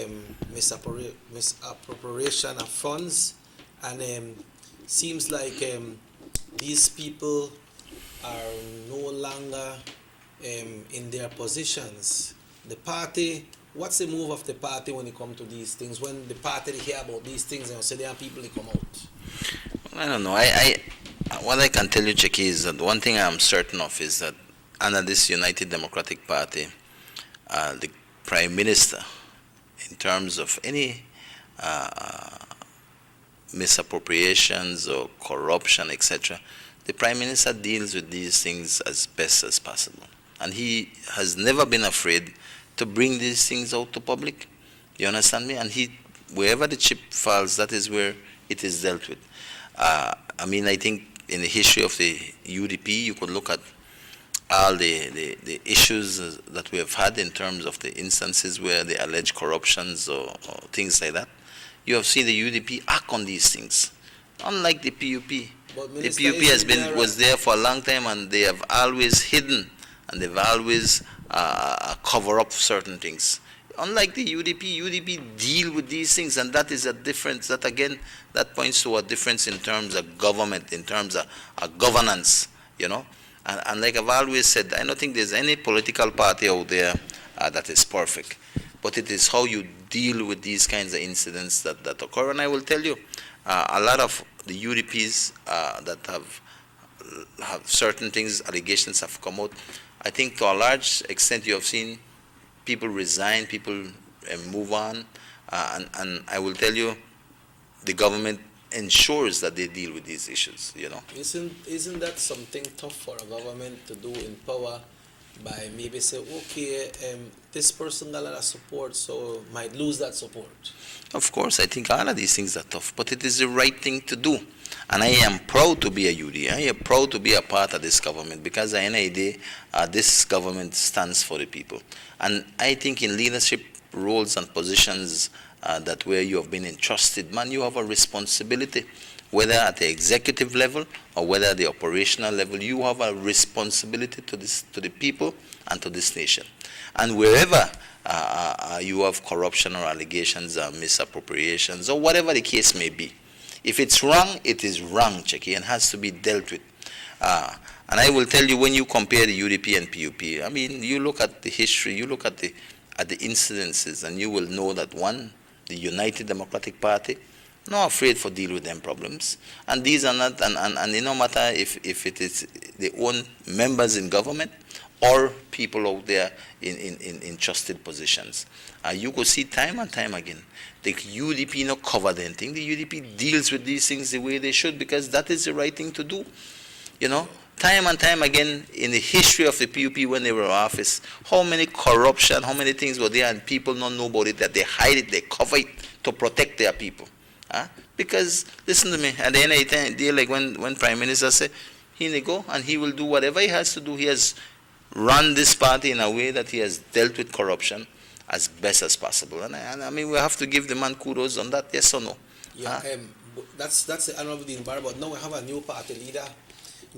misappropriation of funds, and seems like these people are no longer in their positions. The party, what's the move of the party when it comes to these things? When the party hear about these things and say there are people that come out? I don't know. What I can tell you, Checky, is that one thing I'm certain of is that under this United Democratic Party, the Prime Minister, in terms of any misappropriations or corruption, etc., the Prime Minister deals with these things as best as possible. And he has never been afraid to bring these things out to public. You understand me? And wherever the chip falls, that is where it is dealt with. I think in the history of the UDP, you could look at all the issues that we have had in terms of the instances where the alleged corruptions or things like that. You have seen the UDP act on these things, unlike the PUP. But The Minister, PUP was there for a long time, and they have always hidden, and they've always cover up certain things. Unlike the UDP deal with these things, and that is a difference. That points to a difference in terms of government, in terms of governance, And like I've always said, I don't think there's any political party out there that is perfect. But it is how you deal with these kinds of incidents that occur. And I will tell you, a lot of the UDPs that have certain things, allegations have come out. I think to a large extent you have seen people resign, people move on. And I will tell you, the government ensures that they deal with these issues, Isn't that something tough for a government to do in power, by maybe say, okay, this person got a lot of support, so might lose that support? Of course, I think all of these things are tough, but it is the right thing to do. And I am proud to be a UD. I am proud to be a part of this government, because at the end of the day, this government stands for the people. And I think in leadership roles and positions that where you have been entrusted, man, you have a responsibility, whether at the executive level or whether at the operational level. You have a responsibility to the people and to this nation. And wherever you have corruption or allegations or misappropriations or whatever the case may be, if it's wrong, it is wrong, Checky, and has to be dealt with. And I will tell you, when you compare the UDP and PUP, I mean, you look at the history, you look at the incidences, and you will know that one, the United Democratic Party, not afraid for deal with them problems. And these are not, and it no matter if it is the own members in government or people out there in trusted positions. You could see time and time again, the UDP not cover anything. The UDP deals with these things the way they should, because that is the right thing to do. Time and time again in the history of the PUP when they were in office, how many corruption, how many things were there, and people don't know about it, that they hide it, they cover it to protect their people. Because, listen to me, at the end of the day, like when Prime Minister said, he may go and he will do whatever he has to do. He has run this party in a way that he has dealt with corruption as best as possible. And I mean, we have to give the man kudos on that, yes or no? Yeah, that's the honorable Dean Barr, but now we have a new party leader.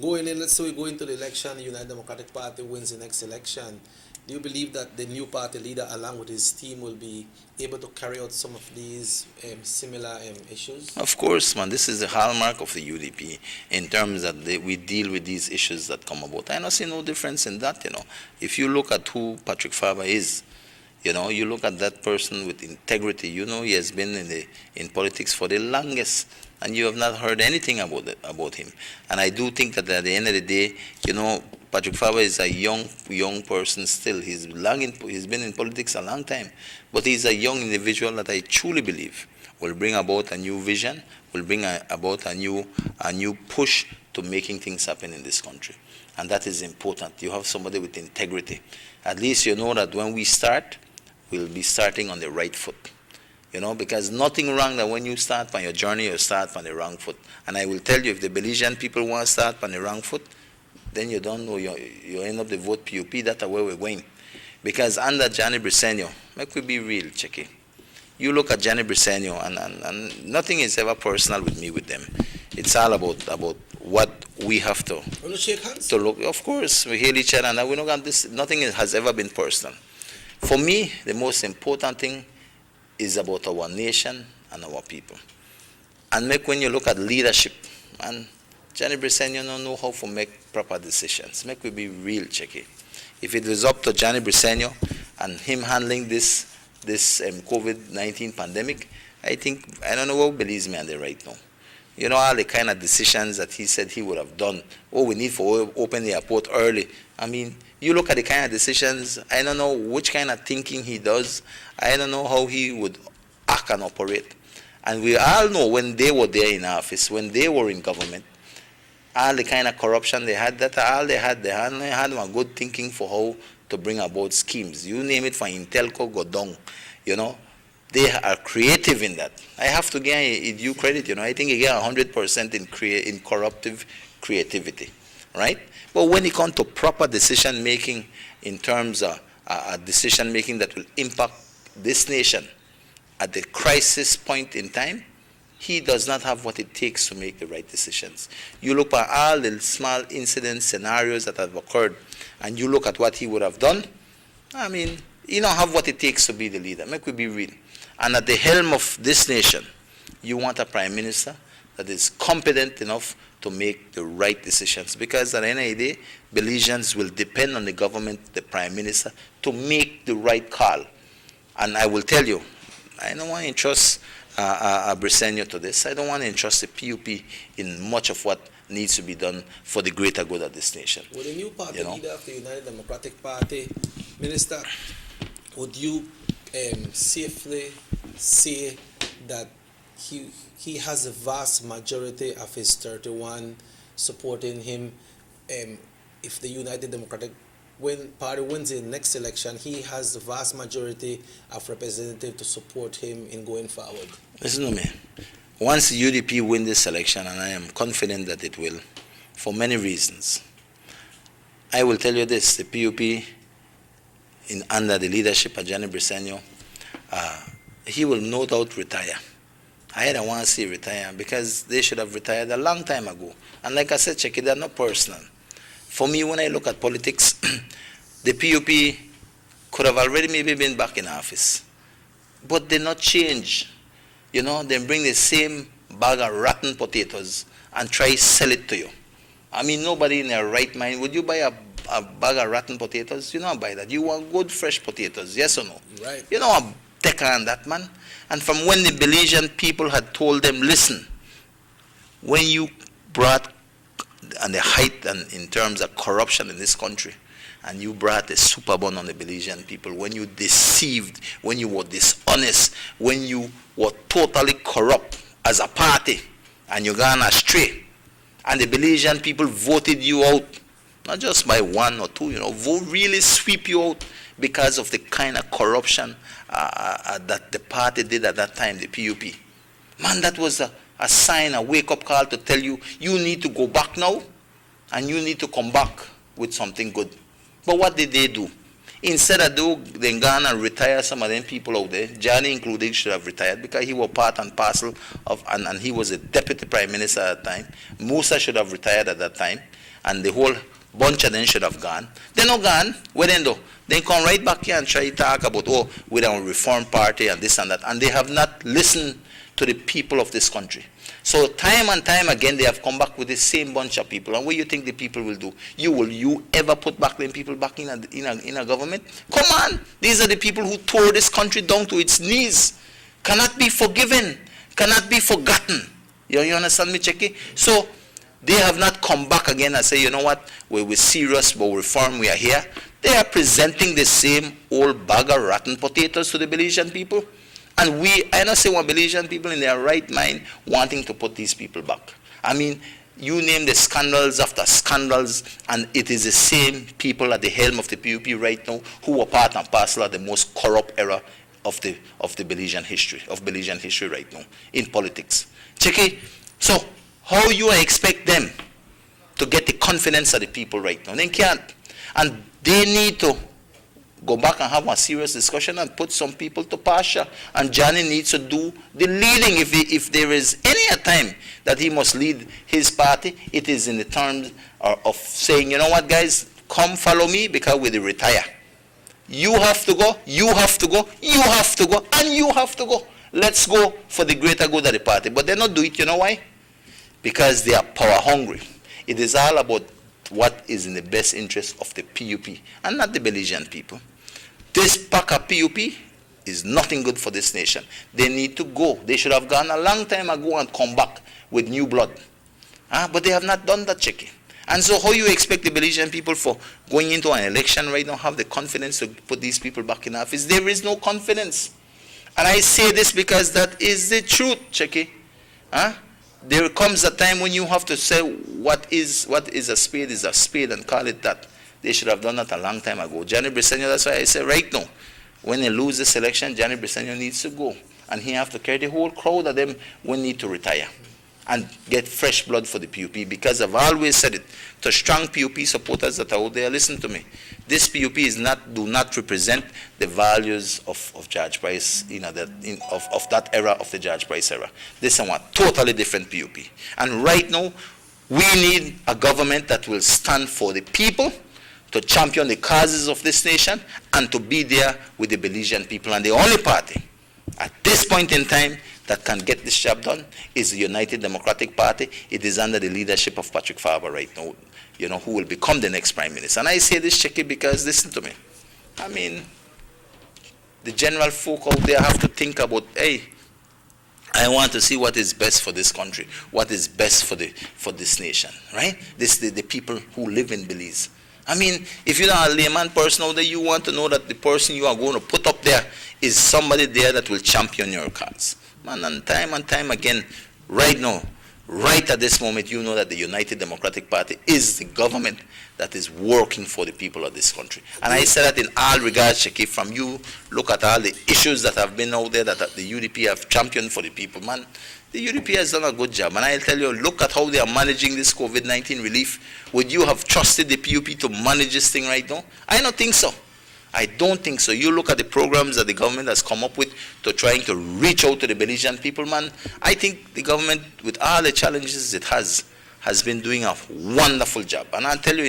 Going in, let's say we go into the election, the United Democratic Party wins the next election. Do you believe that the new party leader, along with his team, will be able to carry out some of these similar issues? Of course, man. This is the hallmark of the UDP in terms that we deal with these issues that come about. I don't see no difference in that, If you look at who Patrick Faber is, you look at that person with integrity. He has been in politics for the longest, and you have not heard anything about him. And I do think that at the end of the day, Patrick Faber is a young person still. He's been in politics a long time, but he's a young individual that I truly believe will bring about a new vision, will bring about a new push to making things happen in this country. And that is important. You have somebody with integrity. At least you know that when we start, we'll be starting on the right foot. Because nothing wrong that when you start on your journey, you start on the wrong foot. And I will tell you, if the Belizean people want to start on the wrong foot, then you don't know, you end up the vote PUP, that's where we're going. Because under Johnny Briseño, make we be real, Checky. You look at Johnny Briseño, and nothing is ever personal with me with them. It's all about what we have to shake hands? To look. Of course, we hear each other, and we know this. Nothing has ever been personal. For me, the most important thing is about our nation and our people. And when you look at leadership, and Johnny Briseño don't know how to make proper decisions. Make we be real, Checky. If it was up to Johnny Briseño and him handling this COVID-19 pandemic, I don't know what believes me on the right now. All the kind of decisions that he said he would have done. We need to open the airport early. I mean, you look at the kind of decisions, I don't know which kind of thinking he does. I don't know how he would act and operate. And we all know when they were there in office, when they were in government, all the kind of corruption they had, that all they had a good thinking for how to bring about schemes. You name it, for Intelco, go down, They are creative in that. I have to give you credit, I think you get 100% in corruptive creativity, right? But when it comes to proper decision making in terms of decision making that will impact this nation at the crisis point in time, he does not have what it takes to make the right decisions. You look at all the small incident scenarios that have occurred, and you look at what he would have done, I mean, you don't have what it takes to be the leader. Make we be real. And at the helm of this nation, you want a prime minister that is competent enough to make the right decisions. Because at the end of the day, Belizeans will depend on the government, the prime minister, to make the right call. And I will tell you, I don't want to entrust Briceño to this. I don't want to entrust the PUP in much of what needs to be done for the greater good of this nation. With the new party leader of the United Democratic Party, Minister, would you safely say that he has a vast majority of his 31 supporting him? If the United Democratic Party wins the next election, he has the vast majority of representatives to support him in going forward. Listen to me. Once the UDP win this election, and I am confident that it will, for many reasons, I will tell you this: the PUP, under the leadership of Johnny Briceño, he will no doubt retire. I don't want to see retire because they should have retired a long time ago. And like I said, check it, they're not personal. For me, when I look at politics, the PUP could have already maybe been back in office. But they not change. They bring the same bag of rotten potatoes and try to sell it to you. I mean, nobody in their right mind, would you buy a bag of rotten potatoes? You don't buy that. You want good, fresh potatoes, yes or no? Right. You know what? Take on that, man. And from when the Belizean people had told them, listen, when you brought and the height and in terms of corruption in this country, and you brought a super bun on the Belizean people, when you deceived, when you were dishonest, when you were totally corrupt as a party, and you gone astray, and the Belizean people voted you out, not just by one or two, really sweep you out because of the kind of corruption that the party did at that time, the PUP. Man, that was a sign, a wake-up call to tell you, you need to go back now, and you need to come back with something good. But what did they do? Instead of they gone and retire some of them people out there, Johnny included should have retired because he was part and parcel of, and he was a deputy prime minister at the time. Musa should have retired at that time, and the whole bunch of them should have gone. They're not gone. Where then though? They come right back here and try to talk about, we're a reform party and this and that. And they have not listened to the people of this country. So time and time again, they have come back with the same bunch of people. And what do you think the people will do? Will you ever put back them people back in a government? Come on. These are the people who tore this country down to its knees. Cannot be forgiven. Cannot be forgotten. You understand me, Checky? So they have not come back again and say, you know what, we're serious about reform, we are here. They are presenting the same old bag of rotten potatoes to the Belizean people. And I don't say one Belizean people in their right mind wanting to put these people back. I mean, you name the scandals after scandals, and it is the same people at the helm of the PUP right now who are part and parcel of the most corrupt era of the Belizean history right now in politics. Check it. So how you expect them to get the confidence of the people right now? They can't. And they need to go back and have a serious discussion and put some people to pasture. And Johnny needs to do the leading. If there is any time that he must lead his party, it is in the terms of saying, you know what, guys, come follow me because we retire. You have to go, you have to go, you have to go, and you have to go. Let's go for the greater good of the party. But they not do it, you know why? Because they are power hungry. It is all about what is in the best interest of the PUP and not the Belizean people. This pack of PUP is nothing good for this nation. They need to go. They should have gone a long time ago and come back with new blood. But they have not done that, Checky. And so how you expect the Belizean people for going into an election right now have the confidence to put these people back in office? There is no confidence. And I say this because that is the truth, Checky. Huh? There comes a time when you have to say what is a spade and call it that. They should have done that a long time ago. Johnny Briceño, that's why I say right now, when they lose this election, Johnny Briceño needs to go. And he have to carry the whole crowd of them will need to retire and get fresh blood for the PUP, because I've always said it to strong PUP supporters that are out there, listen to me. This PUP do not represent the values of George Price, of that era, of the George Price era. This is a totally different PUP. And right now, we need a government that will stand for the people, to champion the causes of this nation, and to be there with the Belizean people. And the only party at this point in time that can get this job done is the United Democratic Party. It is under the leadership of Patrick Farber right now, who will become the next Prime Minister. And I say this, Checky, because listen to me. I mean, the general folk out there have to think about, hey, I want to see what is best for this country, what is best for this nation, right? The people who live in Belize. I mean, if you're not a layman person out there, you want to know that the person you are going to put up there is somebody there that will champion your cause. Man, and time again, right now, right at this moment, you know that the United Democratic Party is the government that is working for the people of this country. And I say that in all regards, Checky, from you, look at all the issues that have been out there that the UDP have championed for the people, man. The UDP has done a good job. And I'll tell you, look at how they are managing this COVID-19 relief. Would you have trusted the PUP to manage this thing right now? I don't think so. I don't think so. You look at the programs that the government has come up with to trying to reach out to the Belizean people, man. I think the government, with all the challenges it has been doing a wonderful job. And I'll tell you,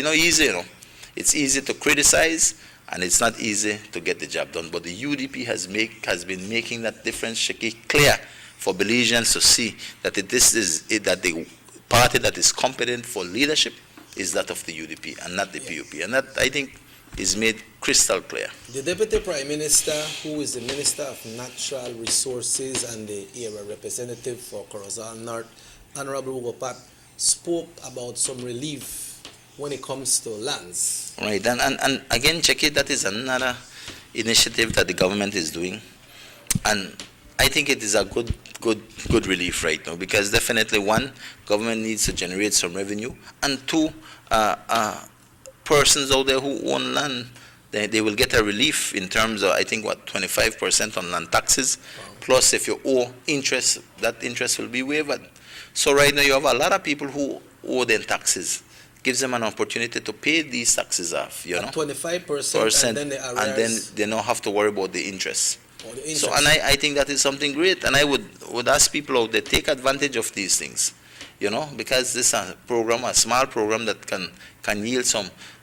it's easy to criticize, and it's not easy to get the job done. But the UDP has been making that difference, Checky, clear for Belizeans to see that that the party that is competent for leadership is that of the UDP and not the PUP. And that, I think, is made crystal clear. The Deputy Prime Minister, who is the Minister of Natural Resources and the area representative for Corozal North, Honorable Hugo Pat, spoke about some relief when it comes to lands. Right, and again, Checky, that is another initiative that the government is doing. And I think it is a good relief right now, because definitely, one, government needs to generate some revenue, and two, persons out there who own land, they will get a relief in terms of, I think, 25% on land taxes, plus if you owe interest, that interest will be waived. So right now you have a lot of people who owe them taxes. Gives them an opportunity to pay these taxes off, At 25%, and then the arrears. And then they don't have to worry about the interest. So, and I think that is something great, and I would ask people out there, take advantage of these things, because this is a program, a small program that can yield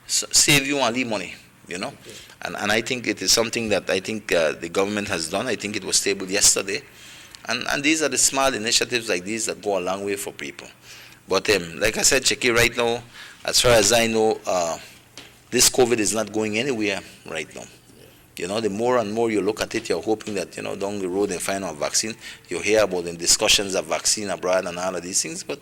save you only money, Okay. And I think it is something that I think the government has done. I think it was tabled yesterday, and these are the small initiatives like these that go a long way for people. But like I said, Checky, right now, as far as I know, this COVID is not going anywhere right now. The more and more you look at it, you're hoping that, down the road they find a vaccine. You hear about the discussions of vaccine abroad and all of these things, but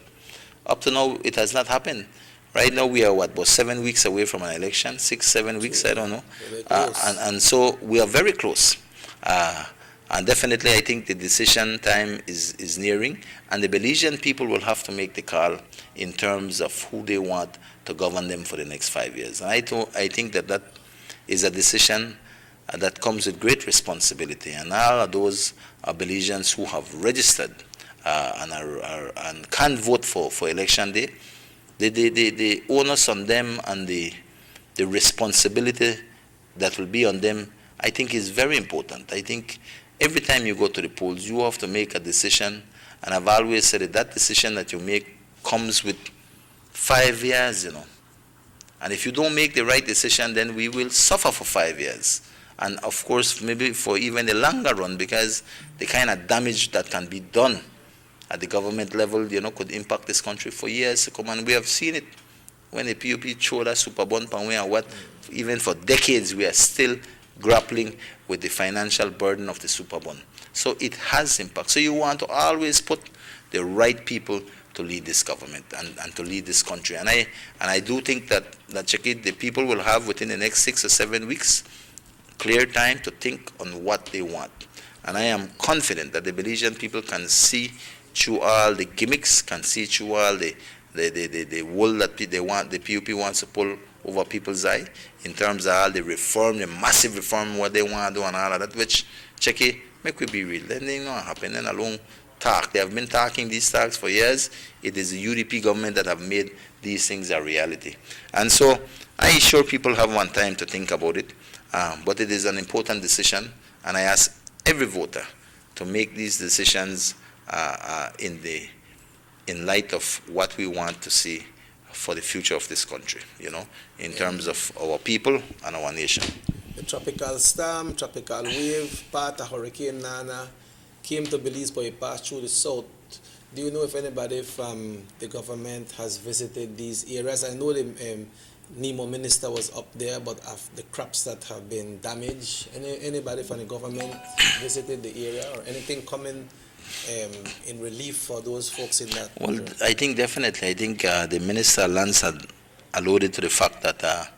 up to now, it has not happened. Right now, we are, about 7 weeks away from an election, 6, 7 weeks, I don't know. And so we are very close. And definitely, I think the decision time is nearing, and the Belizean people will have to make the call in terms of who they want to govern them for the next 5 years. And I think that is a decision that comes with great responsibility. And all of those Belizeans who have registered and can't vote for election day, the onus on them and the responsibility that will be on them, I think, is very important. I think every time you go to the polls, you have to make a decision, and I've always said that decision that you make comes with 5 years, And if you don't make the right decision, then we will suffer for 5 years. And of course, maybe for even the longer run, because the kind of damage that can be done at the government level, could impact this country for years to come. And we have seen it when the PUP showed us Superbond Panwe and what, even for decades, we are still grappling with the financial burden of the Superbond. So it has impact. So you want to always put the right people to lead this government and to lead this country. And I do think that Checky, the people will have within the next 6 or 7 weeks clear time to think on what they want. And I am confident that the Belizean people can see through all the gimmicks, can see through all the wool that they want, the PUP wants to pull over people's eye in terms of all the reform, the massive reform, what they want to do and all of that, which, checky, make we be real. Then they know what happened. Then alone talk. They have been talking these talks for years. It is the UDP government that have made these things a reality. And so I assure people have one time to think about it, but it is an important decision, and I ask every voter to make these decisions in light of what we want to see for the future of this country, in terms of our people and our nation. The tropical storm, tropical wave, part of Hurricane Nana came to Belize, but it passed through the south. Do you know if anybody from the government has visited these areas? I know the NEMO minister was up there, but of the crops that have been damaged, anybody from the government visited the area or anything coming in relief for those folks in that? Well, I think definitely. I think the Minister Lance had alluded to the fact that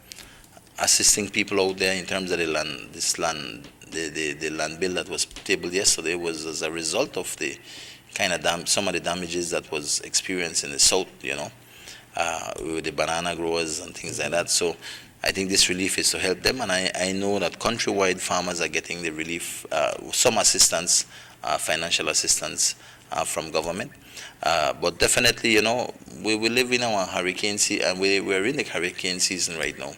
assisting people out there in terms of the land, the land bill that was tabled yesterday was as a result of the kind of some of the damages that was experienced in the south, with the banana growers and things like that. So I think this relief is to help them, and I know that countrywide farmers are getting the relief, some assistance, financial assistance from government. But definitely, we live in our hurricane season, and we're in the hurricane season right now.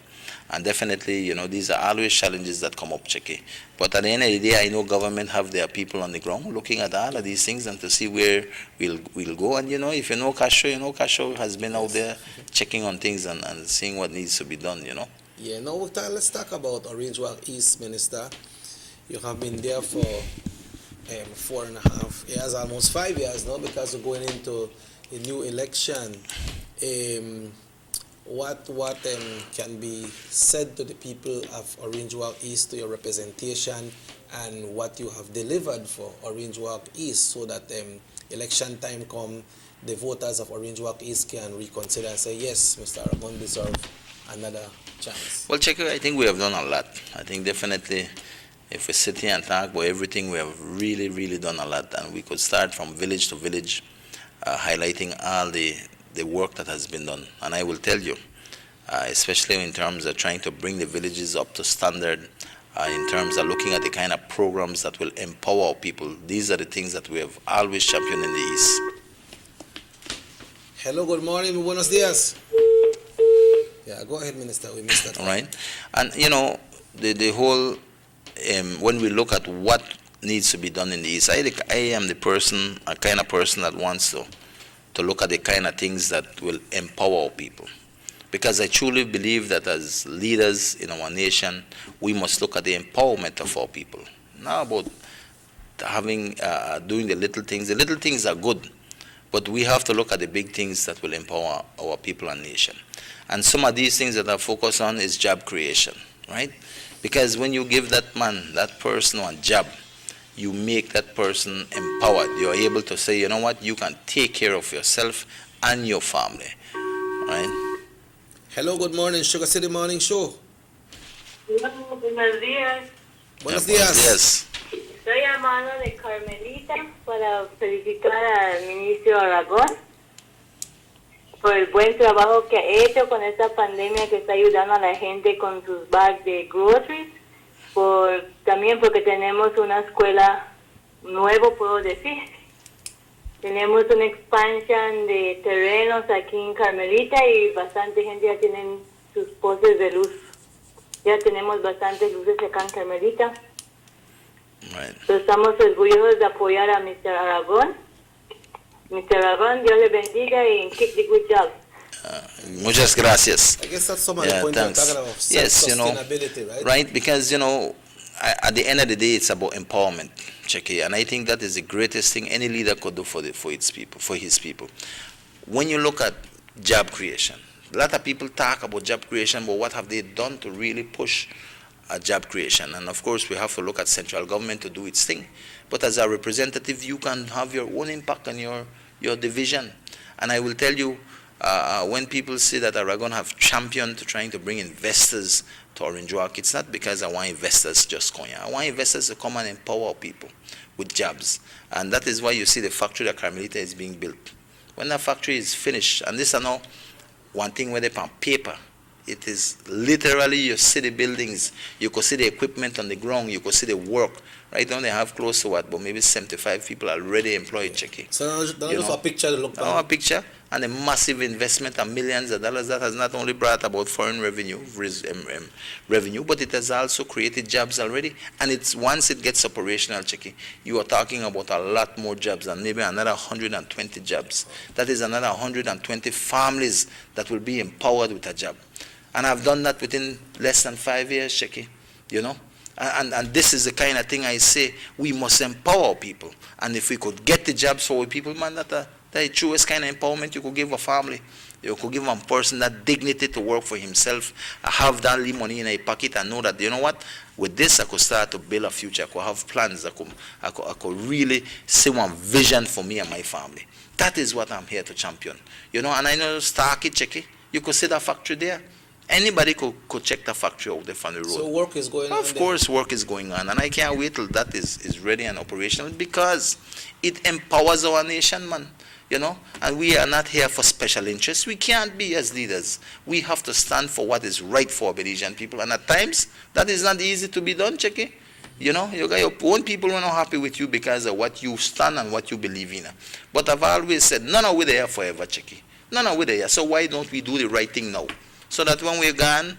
And definitely, these are always challenges that come up, Checky. But at the end of the day, I know government have their people on the ground looking at all of these things and to see where we'll go. And, if Casho, Casho has been out there checking on things and seeing what needs to be done, Yeah, now let's talk about Orange Walk East, Minister. You have been there for 4.5 years, almost 5 years now, because we're going into a new election. What can be said to the people of Orange Walk East, to your representation, and what you have delivered for Orange Walk East, so that election time come, the voters of Orange Walk East can reconsider and say, yes, Mr. Aragon deserves another chance? Well, Checky, I think we have done a lot. I think definitely, if we sit here and talk about everything, we have really, really done a lot. And we could start from village to village, highlighting all the work that has been done. And I will tell you, especially in terms of trying to bring the villages up to standard, in terms of looking at the kind of programs that will empower people, these are the things that we have always championed in the East. Hello, good morning, buenos días. Yeah, go ahead, Minister, we missed that. All right. And, the whole, when we look at what needs to be done in the East, I am a kind of person that wants to look at the kind of things that will empower our people. Because I truly believe that as leaders in our nation, we must look at the empowerment of our people. Not about doing the little things. The little things are good, but we have to look at the big things that will empower our people and nation. And some of these things that I focus on is job creation, right? Because when you give that person a job, you make that person empowered. You're able to say, you know what, you can take care of yourself and your family, right? Hello, good morning, SugarCity MorningShow. Buenos días. Buenos Yeah, días. Estoy llamando de Carmelita para felicitar al ministro Aragón por el buen trabajo que ha hecho con esta pandemia, que está ayudando a la gente con sus bags de groceries. También porque tenemos una escuela nueva, puedo decir. Tenemos una expansión de terrenos aquí en Carmelita y bastante gente ya tienen sus postes de luz. Ya tenemos bastantes luces acá en Carmelita. Right. So, estamos orgullosos de apoyar a Mr. Aragón. Mr. Aragón, Dios le bendiga y keep the good job. Muchas gracias. I guess that's some of the point you're talking about, sustainability, right? Because, at the end of the day, it's about empowerment, Checky, and I think that is the greatest thing any leader could do for his people. When you look at job creation, a lot of people talk about job creation, but what have they done to really push job creation? And of course, we have to look at central government to do its thing. But as a representative, you can have your own impact on your division. And I will tell you, when people say that Aragon have championed to trying to bring investors to Orange Walk, it's not because I want investors just going. I want investors to come and empower people with jobs. And that is why you see the factory that Carmelita is being built. When that factory is finished, and this is now one thing where they on paper, it is literally, you see the buildings, you could see the equipment on the ground, you could see the work. Right now they have close to what, but maybe 75 people already employed, Checky. So now just a picture to look Now a back. picture, and a massive investment of millions of dollars that has not only brought about foreign revenue, but it has also created jobs already. And it's once it gets operational, Checky, you are talking about a lot more jobs, and maybe another 120 jobs. That is another 120 families that will be empowered with a job. And I've done that within less than 5 years, Checky, you know. And this is the kind of thing I say, we must empower people. And if we could get the jobs for people, man, that's the truest kind of empowerment you could give a family. You could give one person that dignity to work for himself, have that little money in a pocket and know that, you know what, with this I could start to build a future, I could have plans, I could really see one vision for me and my family. That is what I'm here to champion. You know, and I know Starkey, Checky, you could see that factory there. Anybody could check the factory out there from the road. So work is going on. Of course, work is going on, and I can't wait till that is ready and operational, because it empowers our nation, man. You know, and we are not here for special interests. We can't be as leaders. We have to stand for what is right for Belizean people, and at times that is not easy to be done, Checky. You know, you got your own people who are not happy with you because of what you stand and what you believe in. But I've always said, no, we're there forever, Checky. No, we're there. So why don't we do the right thing now? So that when we're gone,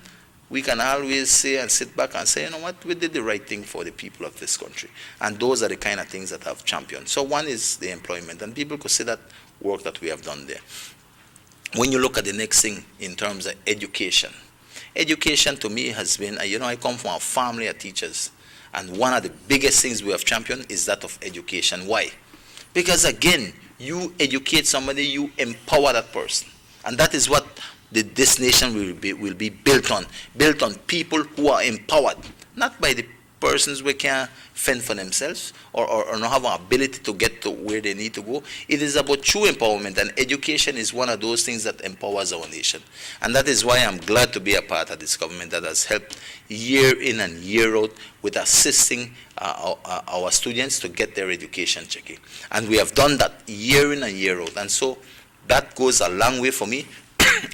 we can always say and sit back and say, you know what, we did the right thing for the people of this country. And those are the kind of things that I've championed. So one is the employment, and people could see that work that we have done there. When you look at the next thing in terms of education, education to me has been, you know, I come from a family of teachers, and one of the biggest things we have championed is that of education. Why? Because again, you educate somebody, you empower that person. And that is what this nation will be built on people who are empowered, not by the persons who can fend for themselves or not have an ability to get to where they need to go. It is about true empowerment, and education is one of those things that empowers our nation. And that is why I'm glad to be a part of this government that has helped year in and year out with assisting our students to get their education, Checky. And we have done that year in and year out. And so that goes a long way for me.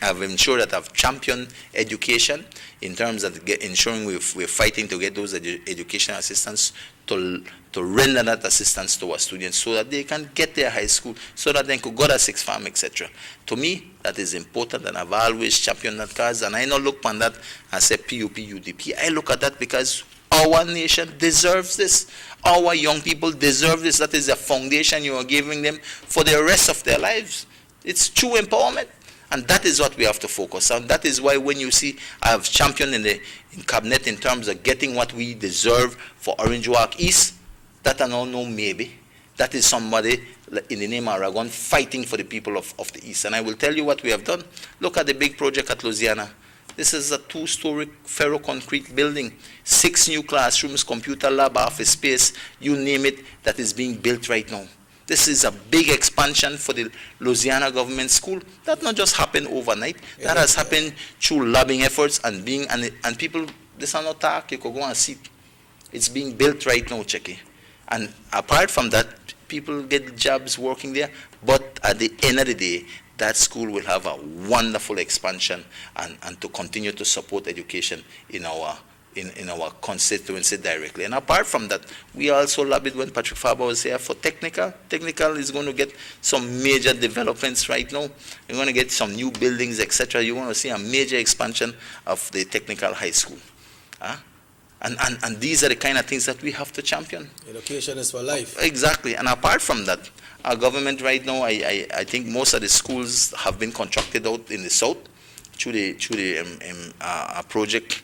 I've ensured that I've championed education in terms of ensuring we're fighting to get those education assistants to render that assistance to our students so that they can get their high school, so that they could go to sixth form, etc. To me, that is important, and I've always championed that cause. And I don't look on that and say PUP, UDP. I look at that because our nation deserves this. Our young people deserve this. That is the foundation you are giving them for the rest of their lives. It's true empowerment. And that is what we have to focus on. That is why when you see I have championed in cabinet in terms of getting what we deserve for Orange Walk East, that I don't know maybe. That is somebody in the name of Aragon fighting for the people of the East. And I will tell you what we have done. Look at the big project at Louisiana. This is a 2-story ferro-concrete building, 6 new classrooms, computer lab, office space, you name it, that is being built right now. This is a big expansion for the Louisiana government school. That not just happened overnight. That has happened through lobbying efforts and people, this are not talk, you could go and see it. It's being built right now, Checky. And apart from that, people get jobs working there. But at the end of the day, that school will have a wonderful expansion and to continue to support education in our constituency directly. And apart from that, we also lobbied when Patrick Faber was here for technical. Technical is going to get some major developments right now. You're going to get some new buildings, etc. You want to see a major expansion of the technical high school. And these are the kind of things that we have to champion. Education is for life. Exactly. And apart from that, our government right now, I think most of the schools have been contracted out in the south through the project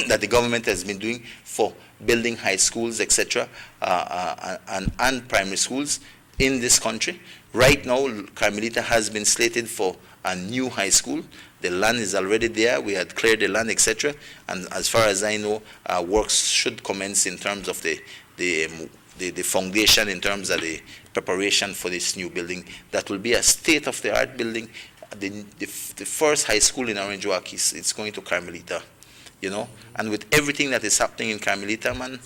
that the government has been doing for building high schools, etc., and primary schools in this country. Right now, Carmelita has been slated for a new high school. The land is already there. We had cleared the land, etc. And as far as I know, works should commence in terms of the foundation, in terms of the preparation for this new building. That will be a state-of-the-art building. The first high school in Orange Walk it's going to Carmelita. And with everything that is happening in Carmelita, man,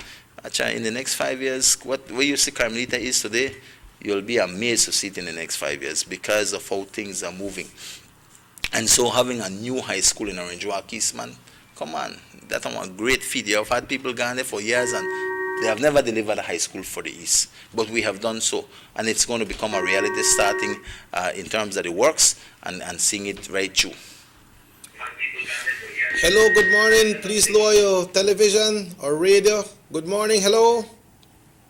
in the next 5 years, where you see Carmelita is today, you'll be amazed to see it in the next 5 years because of how things are moving. And so having a new high school in Orange Walk East, man, come on, that's a great feat. You have had people gone there for years and they have never delivered a high school for the East. But we have done so. And it's going to become a reality starting in terms of the works and seeing it right through. Hello, good morning. Please lower your television or radio. Good morning, hello.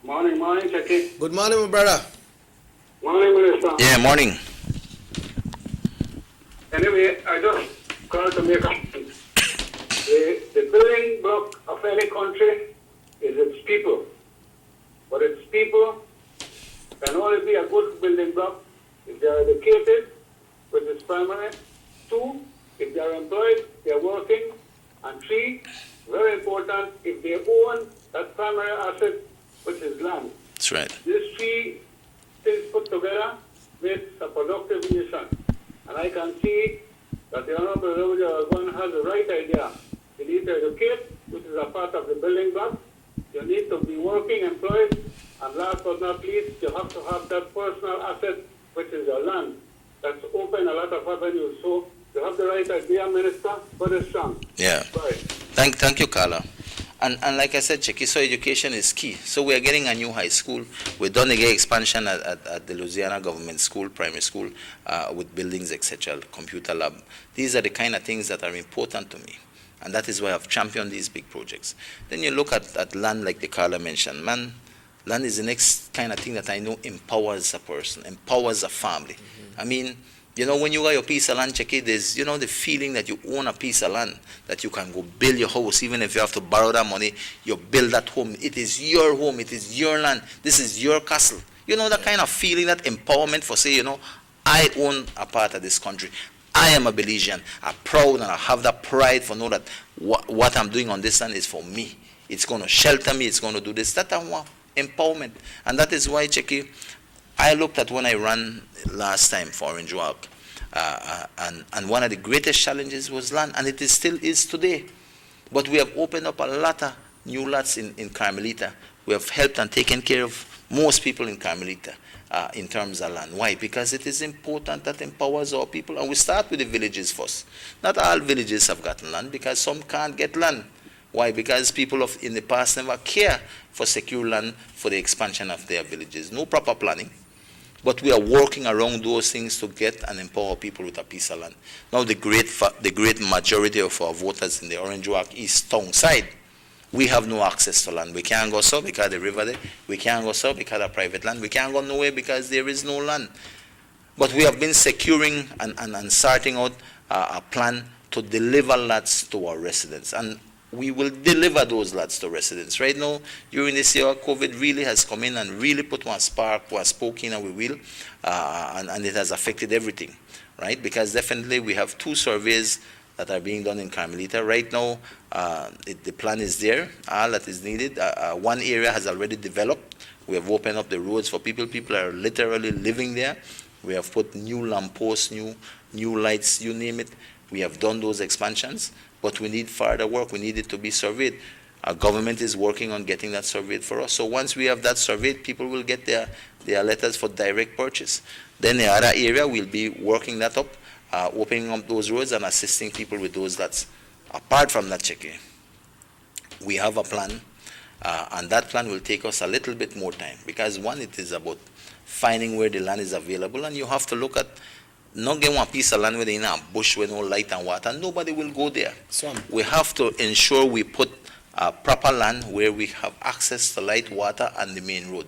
Morning, Jackie. Good morning, my brother. Morning, Minister. Yeah, morning. Anyway, I just called to make a point. The building block of any country is its people. But its people can only be a good building block if they are educated, which is primary. 2, if they are employed, they are working. And 3, very important, if they own that primary asset, which is land. That's right. These 3 things put together makes a productive nation. And I can see that the Honorable Reverend has the right idea. You need to educate, which is a part of the building block. You need to be working, employed, and last but not least, you have to have that personal asset, which is your land. That's open a lot of avenues. So you have the right idea, Minister, but it's strong. Yeah. Sorry. Thank you, Carla. And like I said, Checky, so education is key. So we are getting a new high school. We've done again expansion at the Louisiana Government School, primary school, with buildings, etc., computer lab. These are the kind of things that are important to me. And that is why I've championed these big projects. Then you look at land like the Carla mentioned. Man, land is the next kind of thing that I know empowers a person, empowers a family. I mean, when you got your piece of land, Checky, there's, the feeling that you own a piece of land, that you can go build your house, even if you have to borrow that money, you build that home. It is your home, it is your land, this is your castle. That kind of feeling, that empowerment for say, I own a part of this country. I am a Belizean. I'm proud and I have that pride for know that what I'm doing on this land is for me. It's going to shelter me, it's going to do this. That I want empowerment. And that is why, Checky, I looked at when I ran last time for Orange Walk, and one of the greatest challenges was land, and it still is today. But we have opened up a lot of new lots in Carmelita. We have helped and taken care of most people in Carmelita in terms of land. Why? Because it is important that empowers our people, and we start with the villages first. Not all villages have gotten land because some can't get land. Why? Because people in the past never care for secure land for the expansion of their villages. No proper planning. But we are working around those things to get and empower people with a piece of land. Now the great majority of our voters in the Orange Walk East town side, we have no access to land. We can't go south because of the river there. We can't go south because of private land. We can't go nowhere because there is no land. But we have been securing and starting out a plan to deliver lots to our residents. And we will deliver those lots to residents. Right now, during this year, COVID really has come in and really put one spoke in our wheel, and it has affected everything, right? Because definitely we have 2 surveys that are being done in Carmelita. Right now, the plan is there, all that is needed. One area has already developed. We have opened up the roads for people. People are literally living there. We have put new lampposts, new lights, you name it. We have done those expansions. But we need further work. We need it to be surveyed. Our government is working on getting that surveyed for us. So once we have that surveyed, people will get their letters for direct purchase. Then the other area, we'll be working that up, opening up those roads and assisting people with those lots. Apart from that, Checky, we have a plan, and that plan will take us a little bit more time. Because one, it is about finding where the land is available, and you have to look at not get one piece of land where in a bush with no light and water. Nobody will go there. We have to ensure we put proper land where we have access to light, water, and the main road.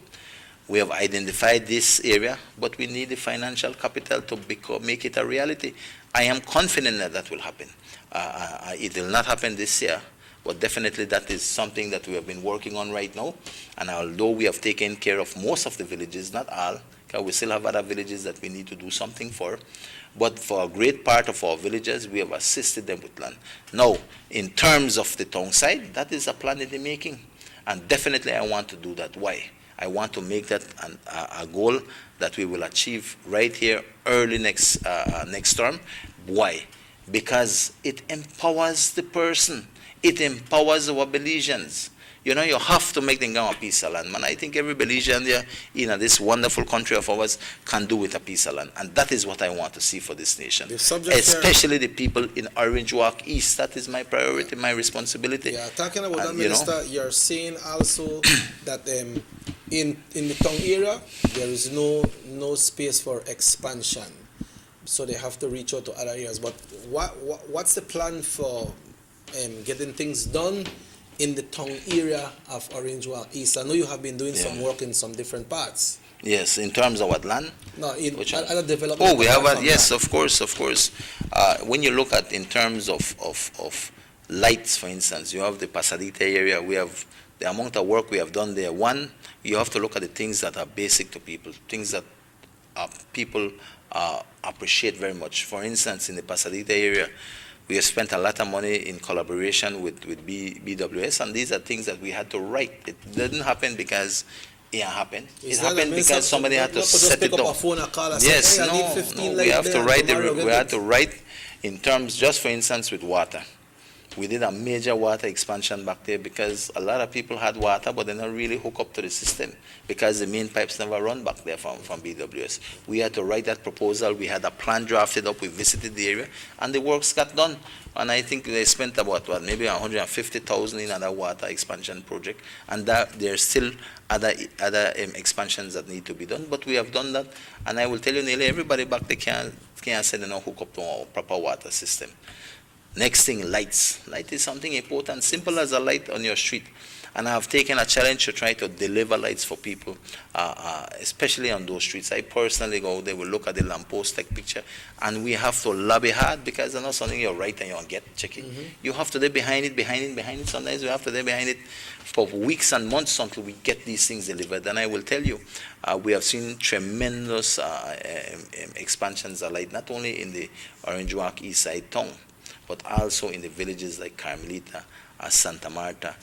We have identified this area, but we need the financial capital to make it a reality. I am confident that will happen. It will not happen this year, but definitely that is something that we have been working on right now. And although we have taken care of most of the villages, not all, because we still have other villages that we need to do something for. But for a great part of our villages, we have assisted them with land. Now, in terms of the town side, that is a plan in the making. And definitely I want to do that. Why? I want to make that a goal that we will achieve right here early next term. Why? Because it empowers the person. It empowers our Belizeans. You know, you have to make them go a piece of land, man. I think every Belizean there, this wonderful country of ours, can do with a piece of land. And that is what I want to see for this nation. The subject Especially the people in Orange Walk East. That is my priority, my responsibility. Yeah, talking about that, And, Minister, you're saying also that in the town area, there is no space for expansion. So they have to reach out to other areas. But what's the plan for getting things done in the town area of Orange Walk East? I know you have been doing some work in some different parts. Yes, in terms of what land? No, in Which one? other development. Oh, we have yes, of course. When you look at in terms of lights, for instance, you have the Pasadita area. We have the amount of work we have done there. One, you have to look at the things that are basic to people, things that people appreciate very much. For instance, in the Pasadita area, we have spent a lot of money in collaboration with BWS, and these are things that we had to write. It didn't happen because it happened. It happened because somebody had to set it up. Yes, no, we have to write. We had to write in terms, just for instance, with water. We did a major water expansion back there because a lot of people had water, but they not really hook up to the system because the main pipes never run back there from BWS. We had to write that proposal. We had a plan drafted up. We visited the area, and the works got done. And I think they spent about maybe 150,000 in another water expansion project, and that there's still other expansions that need to be done. But we have done that, and I will tell you, nearly everybody back there can't say they don't hook up to a proper water system. Next thing, lights. Light is something important, simple as a light on your street. And I have taken a challenge to try to deliver lights for people, especially on those streets. I personally go, they will look at the lamppost, take picture, and we have to lobby hard because it's not something you write and you get, check it. Mm-hmm. You have to be behind it. Sometimes we have to be behind it for weeks and months until we get these things delivered. And I will tell you, we have seen tremendous expansions of light, not only in the Orange Walk East Side town, but also in the villages like Carmelita, Santa Marta.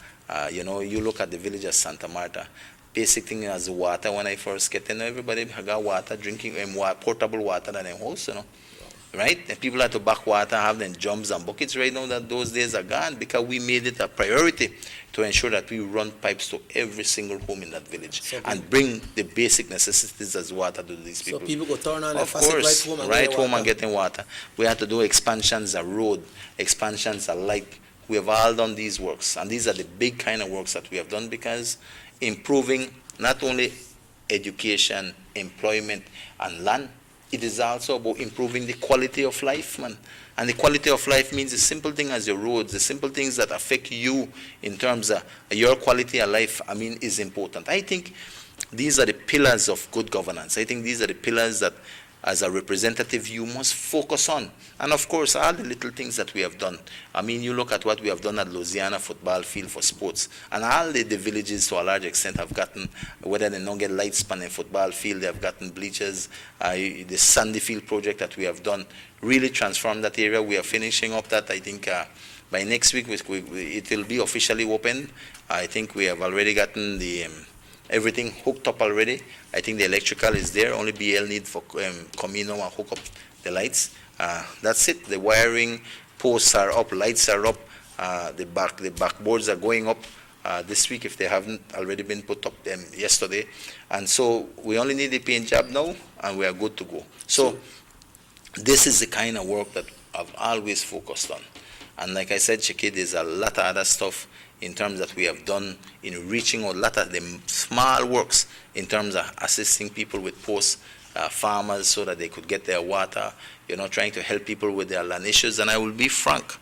You look at the village of Santa Marta, basic thing as water. When I first get in, everybody got water, drinking portable water in their house, right? And people had to back water, have them drums and buckets. Right now, that those days are gone because we made it a priority to ensure that we run pipes to every single home in that village and bring the basic necessities as water to these people. So people go turn on of course, right home and getting water. We had to do expansions of road, expansions of light. We have all done these works, and these are the big kind of works that we have done because improving not only education, employment, and land, it is also about improving the quality of life, man. And the quality of life means the simple thing as your roads, the simple things that affect you in terms of your quality of life, is important. I think these are the pillars of good governance. I think these are the pillars that, as a representative, you must focus on. And of course, all the little things that we have done. You look at what we have done at Louisiana football field for sports. And all the villages, to a large extent, have gotten, whether they don't get light span in football field, they have gotten bleachers. The Sandy Field project that we have done really transformed that area. We are finishing up that, I think, by next week, it will be officially open. I think we have already gotten the everything hooked up already. I think the electrical is there. Only BL need for Comino and hook up the lights. That's it. The wiring posts are up, lights are up. The backboards are going up this week if they haven't already been put up yesterday. And so we only need the paint job now, and we are good to go. So this is the kind of work that I've always focused on. And like I said, Chiki, there's a lot of other stuff in terms that we have done in reaching a lot of the small works in terms of assisting people with post farmers so that they could get their water, trying to help people with their land issues. And I will be frank,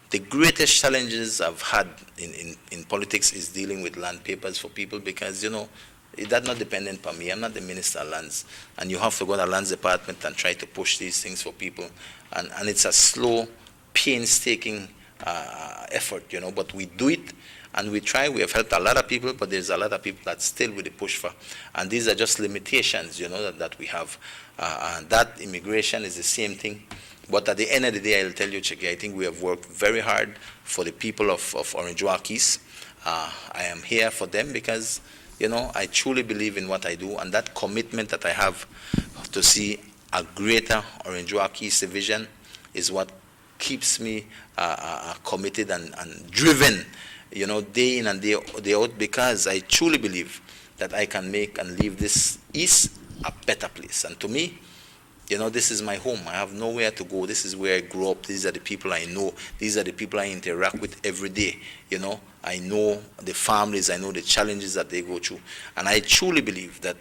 the greatest challenges I've had in politics is dealing with land papers for people because, that's not dependent on me. I'm not the Minister of Lands. And you have to go to the Lands Department and try to push these things for people. And it's a slow, painstaking effort, but we do it and we try. We have helped a lot of people, but there's a lot of people that still with the push for. And these are just limitations, that we have. And that immigration is the same thing. But at the end of the day, I'll tell you, Chiki, I think we have worked very hard for the people of Orange Walk East. I am here for them because, I truly believe in what I do, and that commitment that I have to see a greater Orange Walk East division is what keeps me committed and driven, day in and day out, because I truly believe that I can make and leave this East a better place. And to me, this is my home. I have nowhere to go. This is where I grew up. These are the people I know. These are the people I interact with every day. I know the families. I know the challenges that they go through. And I truly believe that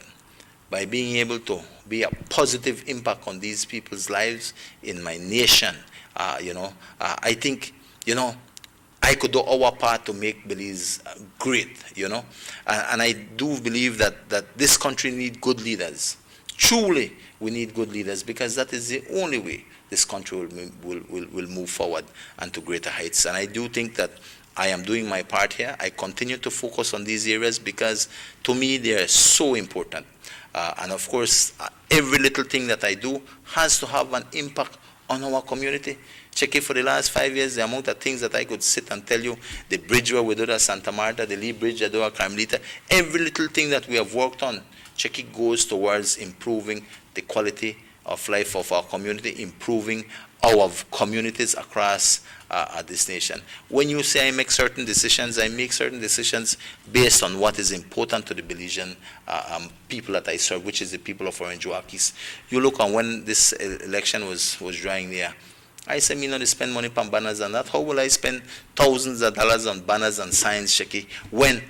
by being able to be a positive impact on these people's lives in my nation, I think, I could do our part to make Belize great, And I do believe that this country needs good leaders. Truly, we need good leaders, because that is the only way this country will move forward and to greater heights. And I do think that I am doing my part here. I continue to focus on these areas because, to me, they are so important. And of course, every little thing that I do has to have an impact on our community. Check it, for the last 5 years, the amount of things that I could sit and tell you, the bridge where we do at Santa Marta, the Lee Bridge at Carmelita, every little thing that we have worked on, check it, goes towards improving the quality of life of our community, improving our communities across this nation. When you say I make certain decisions, I make certain decisions based on what is important to the Belizean people that I serve, which is the people of Orange Walk East. You look on when this election was drawing near, I said, me not spend money on banners and that. How will I spend thousands of dollars on banners and signs, Sheki, when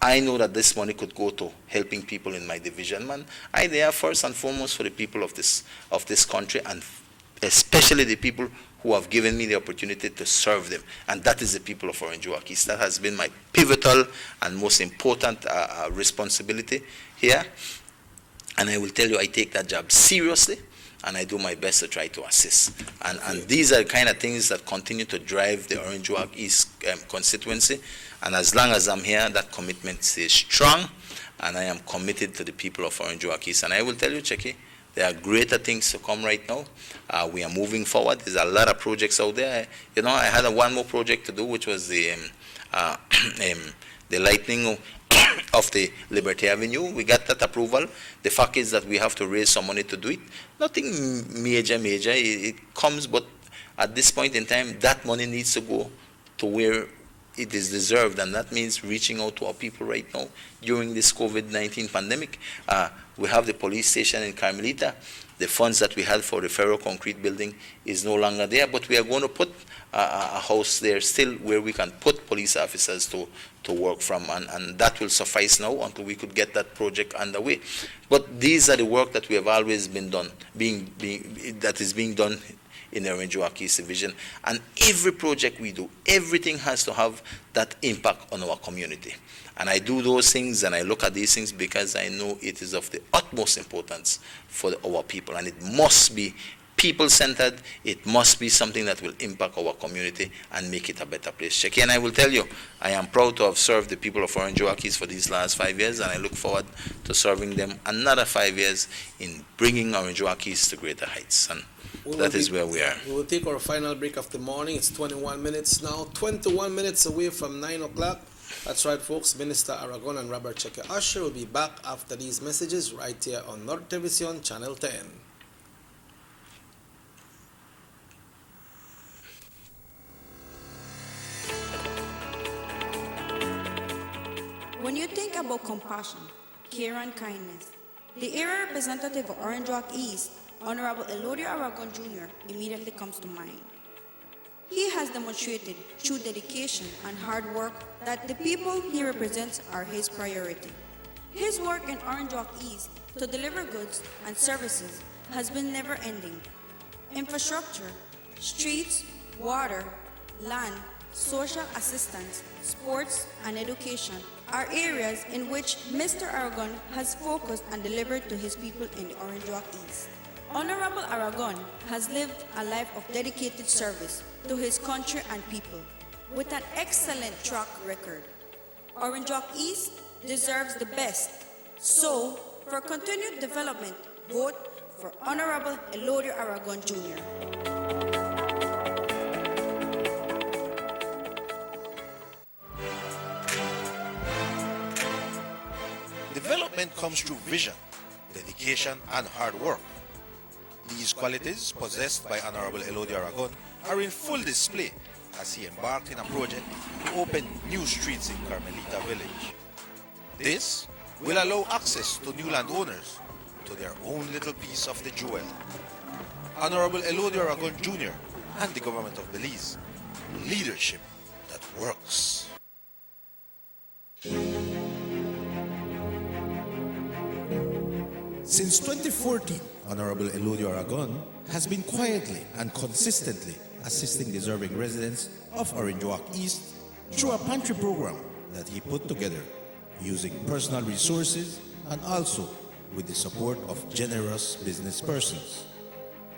I know that this money could go to helping people in my division, man? I there first and foremost for the people of this country, and especially the people who have given me the opportunity to serve them, and that is the people of Orange Walk East. That has been my pivotal and most important responsibility here, and I will tell you, I take that job seriously, and I do my best to try to assist. And these are the kind of things that continue to drive the Orange Walk East constituency. And as long as I'm here, that commitment stays strong, and I am committed to the people of Orange Walk East. And I will tell you, Checky, there are greater things to come right now. We are moving forward. There's a lot of projects out there. I had one more project to do, which was the lightning of the Liberty Avenue. We got that approval. The fact is that we have to raise some money to do it. Nothing major. It comes, but at this point in time, that money needs to go to where it is deserved, and that means reaching out to our people right now during this COVID-19 pandemic. We have the police station in Carmelita. The funds that we had for the ferro-concrete building is no longer there, but we are going to put a house there still where we can put police officers to work from, and that will suffice now until we could get that project underway. But these are the work that we have always been done, that is being done in the Orange Walk East Division. And every project we do, everything has to have that impact on our community. And I do those things and I look at these things because I know it is of the utmost importance for our people. And it must be people-centered. It must be something that will impact our community and make it a better place. Checky, and I will tell you, I am proud to have served the people of Orange Walk East for these last 5 years, and I look forward to serving them another 5 years in bringing Orange Walk East to greater heights. And that is where we are. We will take our final break of the morning. It's 21 minutes now, 21 minutes away from 9 o'clock. That's right, folks. Minister Aragon and Robert Cheque Usher will be back after these messages right here on North Television, Channel 10. When you think about compassion, care and kindness, the area representative of Orange Walk East, Honorable Elodio Aragon Jr., immediately comes to mind. He has demonstrated through dedication and hard work that the people he represents are his priority. His work in Orange Walk East to deliver goods and services has been never-ending. Infrastructure, streets, water, land, social assistance, sports, and education are areas in which Mr. Aragon has focused and delivered to his people in the Orange Walk East. Honorable Aragon has lived a life of dedicated service to his country and people with an excellent track record. Orange Walk East deserves the best. So, for continued development, vote for Honorable Elodio Aragon Jr. Development comes through vision, dedication, and hard work. These qualities, possessed by Honorable Elodio Aragon, are in full display as he embarked in a project to open new streets in Carmelita Village. This will allow access to new landowners to their own little piece of the jewel. Honorable Elodio Aragon Jr. and the government of Belize, leadership that works. Since 2014, Honorable Elodio Aragon has been quietly and consistently assisting deserving residents of Orange Walk East through a pantry program that he put together using personal resources and also with the support of generous business persons.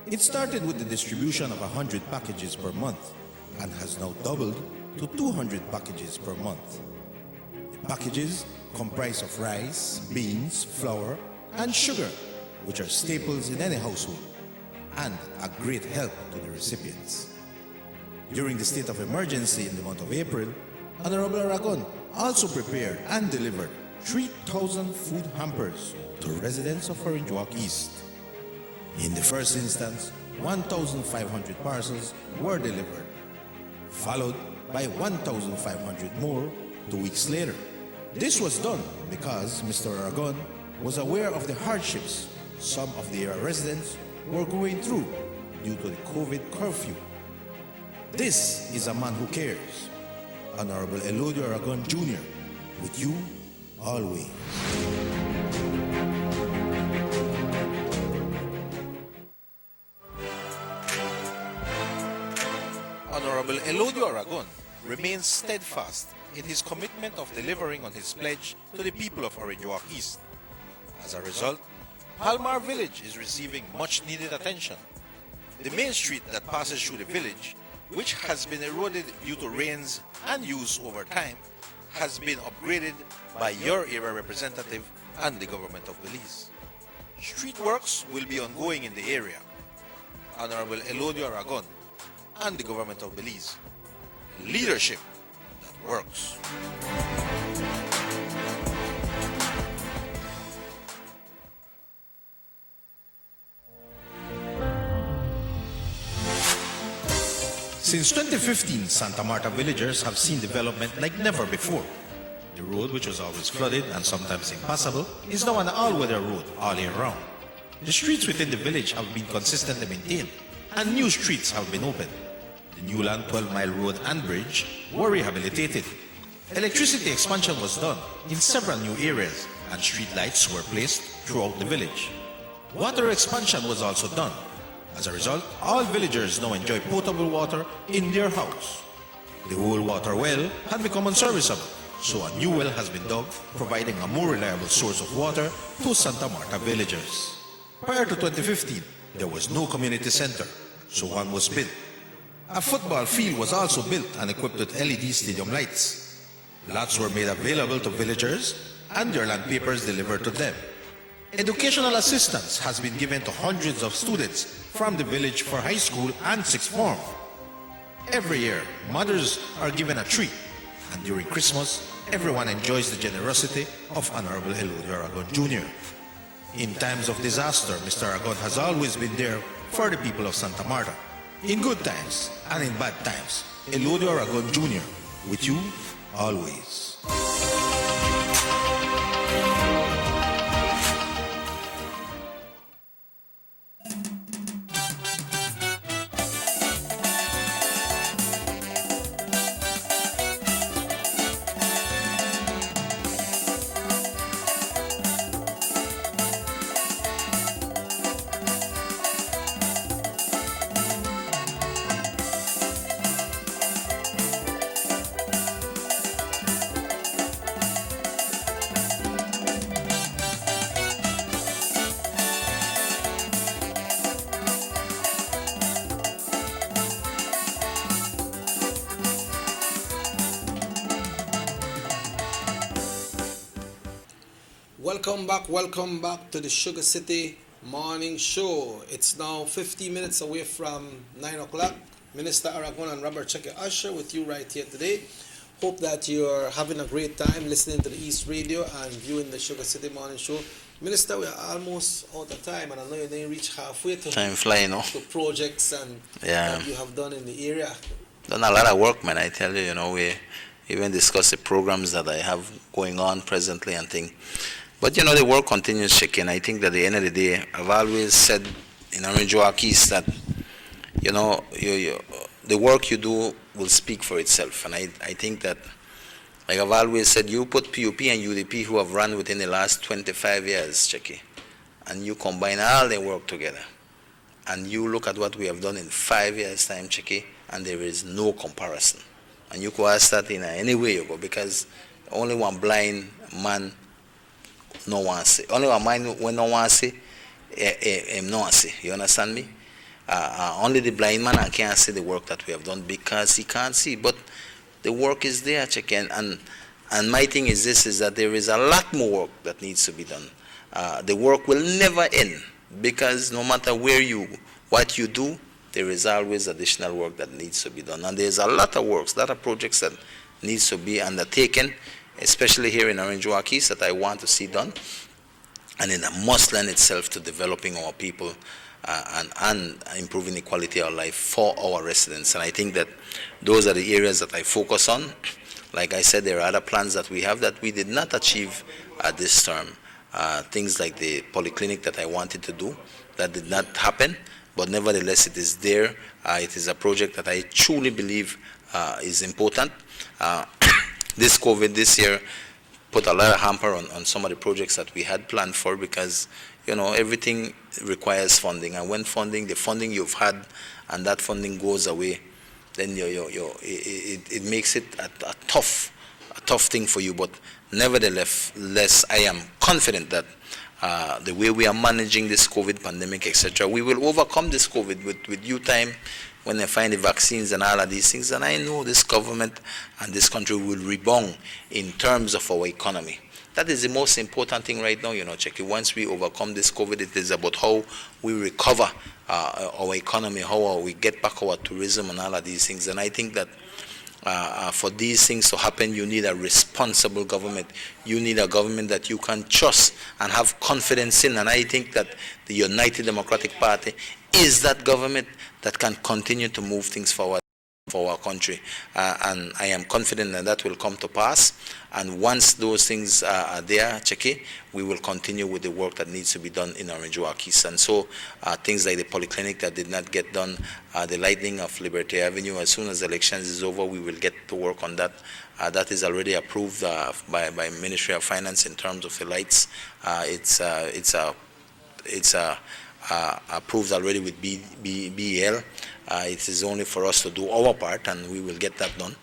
It started with the distribution of 100 packages per month and has now doubled to 200 packages per month. The packages comprise of rice, beans, flour, and sugar, which are staples in any household and a great help to the recipients. During the state of emergency in the month of April, Honorable Aragon also prepared and delivered 3,000 food hampers to residents of Orange Walk East. In the first instance, 1,500 parcels were delivered, followed by 1,500 more 2 weeks later. This was done because Mr. Aragon was aware of the hardships some of the area residents were going through due to the COVID curfew. This is a man who cares. Honorable Elodio Aragon Jr., with you always. Honorable Elodio Aragon remains steadfast in his commitment of delivering on his pledge to the people of Orange Walk East. As a result, Palmar Village is receiving much needed attention. The main street that passes through the village, which has been eroded due to rains and use over time, has been upgraded by your area representative and the government of Belize. Street works will be ongoing in the area. Honorable Elodio Aragon and the government of Belize. Leadership that works. Since 2015, Santa Marta villagers have seen development like never before. The road, which was always flooded and sometimes impassable, is now an all-weather road all year round. The streets within the village have been consistently maintained, and new streets have been opened. The Newland 12-mile road and bridge were rehabilitated. Electricity expansion was done in several new areas, and street lights were placed throughout the village. Water expansion was also done. As a result, all villagers now enjoy potable water in their house. The old water well had become unserviceable, so a new well has been dug, providing a more reliable source of water to Santa Marta villagers. Prior to 2015, there was no community center, so one was built. A football field was also built and equipped with LED stadium lights. Lots were made available to villagers and their land papers delivered to them. Educational assistance has been given to hundreds of students from the village for high school and sixth form. Every year, mothers are given a treat, and during Christmas, everyone enjoys the generosity of Honorable Elodio Aragon Jr. In times of disaster, Mr. Aragon has always been there for the people of Santa Marta. In good times and in bad times, Elodio Aragon Jr., with you always. Welcome back to the Sugar City Morning Show. It's now 50 minutes away from 9 o'clock. Minister Aragon and Robert Cheque Usher with you right here today. Hope that you're having a great time listening to the East Radio and viewing the Sugar City Morning Show. Minister, we're almost out of time, and I know you didn't reach halfway Time fly, to projects and Yeah. that you have done in the area. Done a lot of work, man. I tell you, we even discuss the programs that I have going on presently and things. But the work continues, shaking. I think that at the end of the day, I've always said in Orange Walk East that the work you do will speak for itself, and I think that, like I've always said, you put PUP and UDP who have run within the last 25 years, Checky, and you combine all their work together, and you look at what we have done in 5 years' time, Checky, and there is no comparison. And you could ask that in any way you go, because only one blind man no one see. Only one mind when no one see, no one see. You understand me? Only the blind man can't see the work that we have done because he can't see. But the work is there, check and my thing is this: is that there is a lot more work that needs to be done. The work will never end because no matter what you do, there is always additional work that needs to be done. And there's a lot of works, a lot of projects that needs to be undertaken, especially here in Orange Walk East, that I want to see done. And it must lend itself to developing our people and improving the quality of life for our residents. And I think that those are the areas that I focus on. Like I said, there are other plans that we have that we did not achieve this term. Things like the polyclinic that I wanted to do, that did not happen, but nevertheless it is there. It is a project that I truly believe is important. This COVID this year put a lot of hamper on some of the projects that we had planned for because, everything requires funding. And when the funding you've had and that funding goes away, then it makes it a tough thing for you. But nevertheless, I am confident that the way we are managing this COVID pandemic, etc., we will overcome this COVID with due time when they find the vaccines and all of these things. And I know this government and this country will rebound in terms of our economy. That is the most important thing right now, Checky. Once we overcome this COVID, it is about how we recover our economy, how we get back our tourism and all of these things. And I think that for these things to happen, you need a responsible government. You need a government that you can trust and have confidence in. And I think that the United Democratic Party is that government that can continue to move things forward for our country. And I am confident that will come to pass. And once those things are there, Checky, we will continue with the work that needs to be done in Orange Walk East. And so things like the polyclinic that did not get done, the lighting of Liberty Avenue, as soon as the elections is over, we will get to work on that. That is already approved by Ministry of Finance in terms of the lights. It's approved already with BEL. It is only for us to do our part, and we will get that done.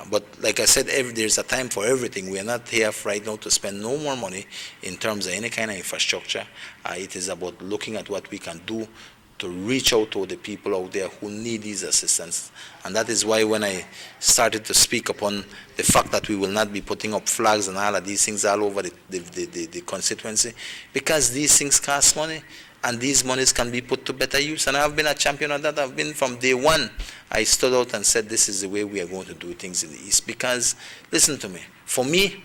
But like I said, there's a time for everything. We are not here right now to spend no more money in terms of any kind of infrastructure. It is about looking at what we can do to reach out to the people out there who need these assistance. And that is why when I started to speak upon the fact that we will not be putting up flags and all of these things all over the constituency, because these things cost money, and these monies can be put to better use. And I've been a champion of that. I've been from day one. I stood out and said, this is the way we are going to do things in the East. Because, listen to me, for me,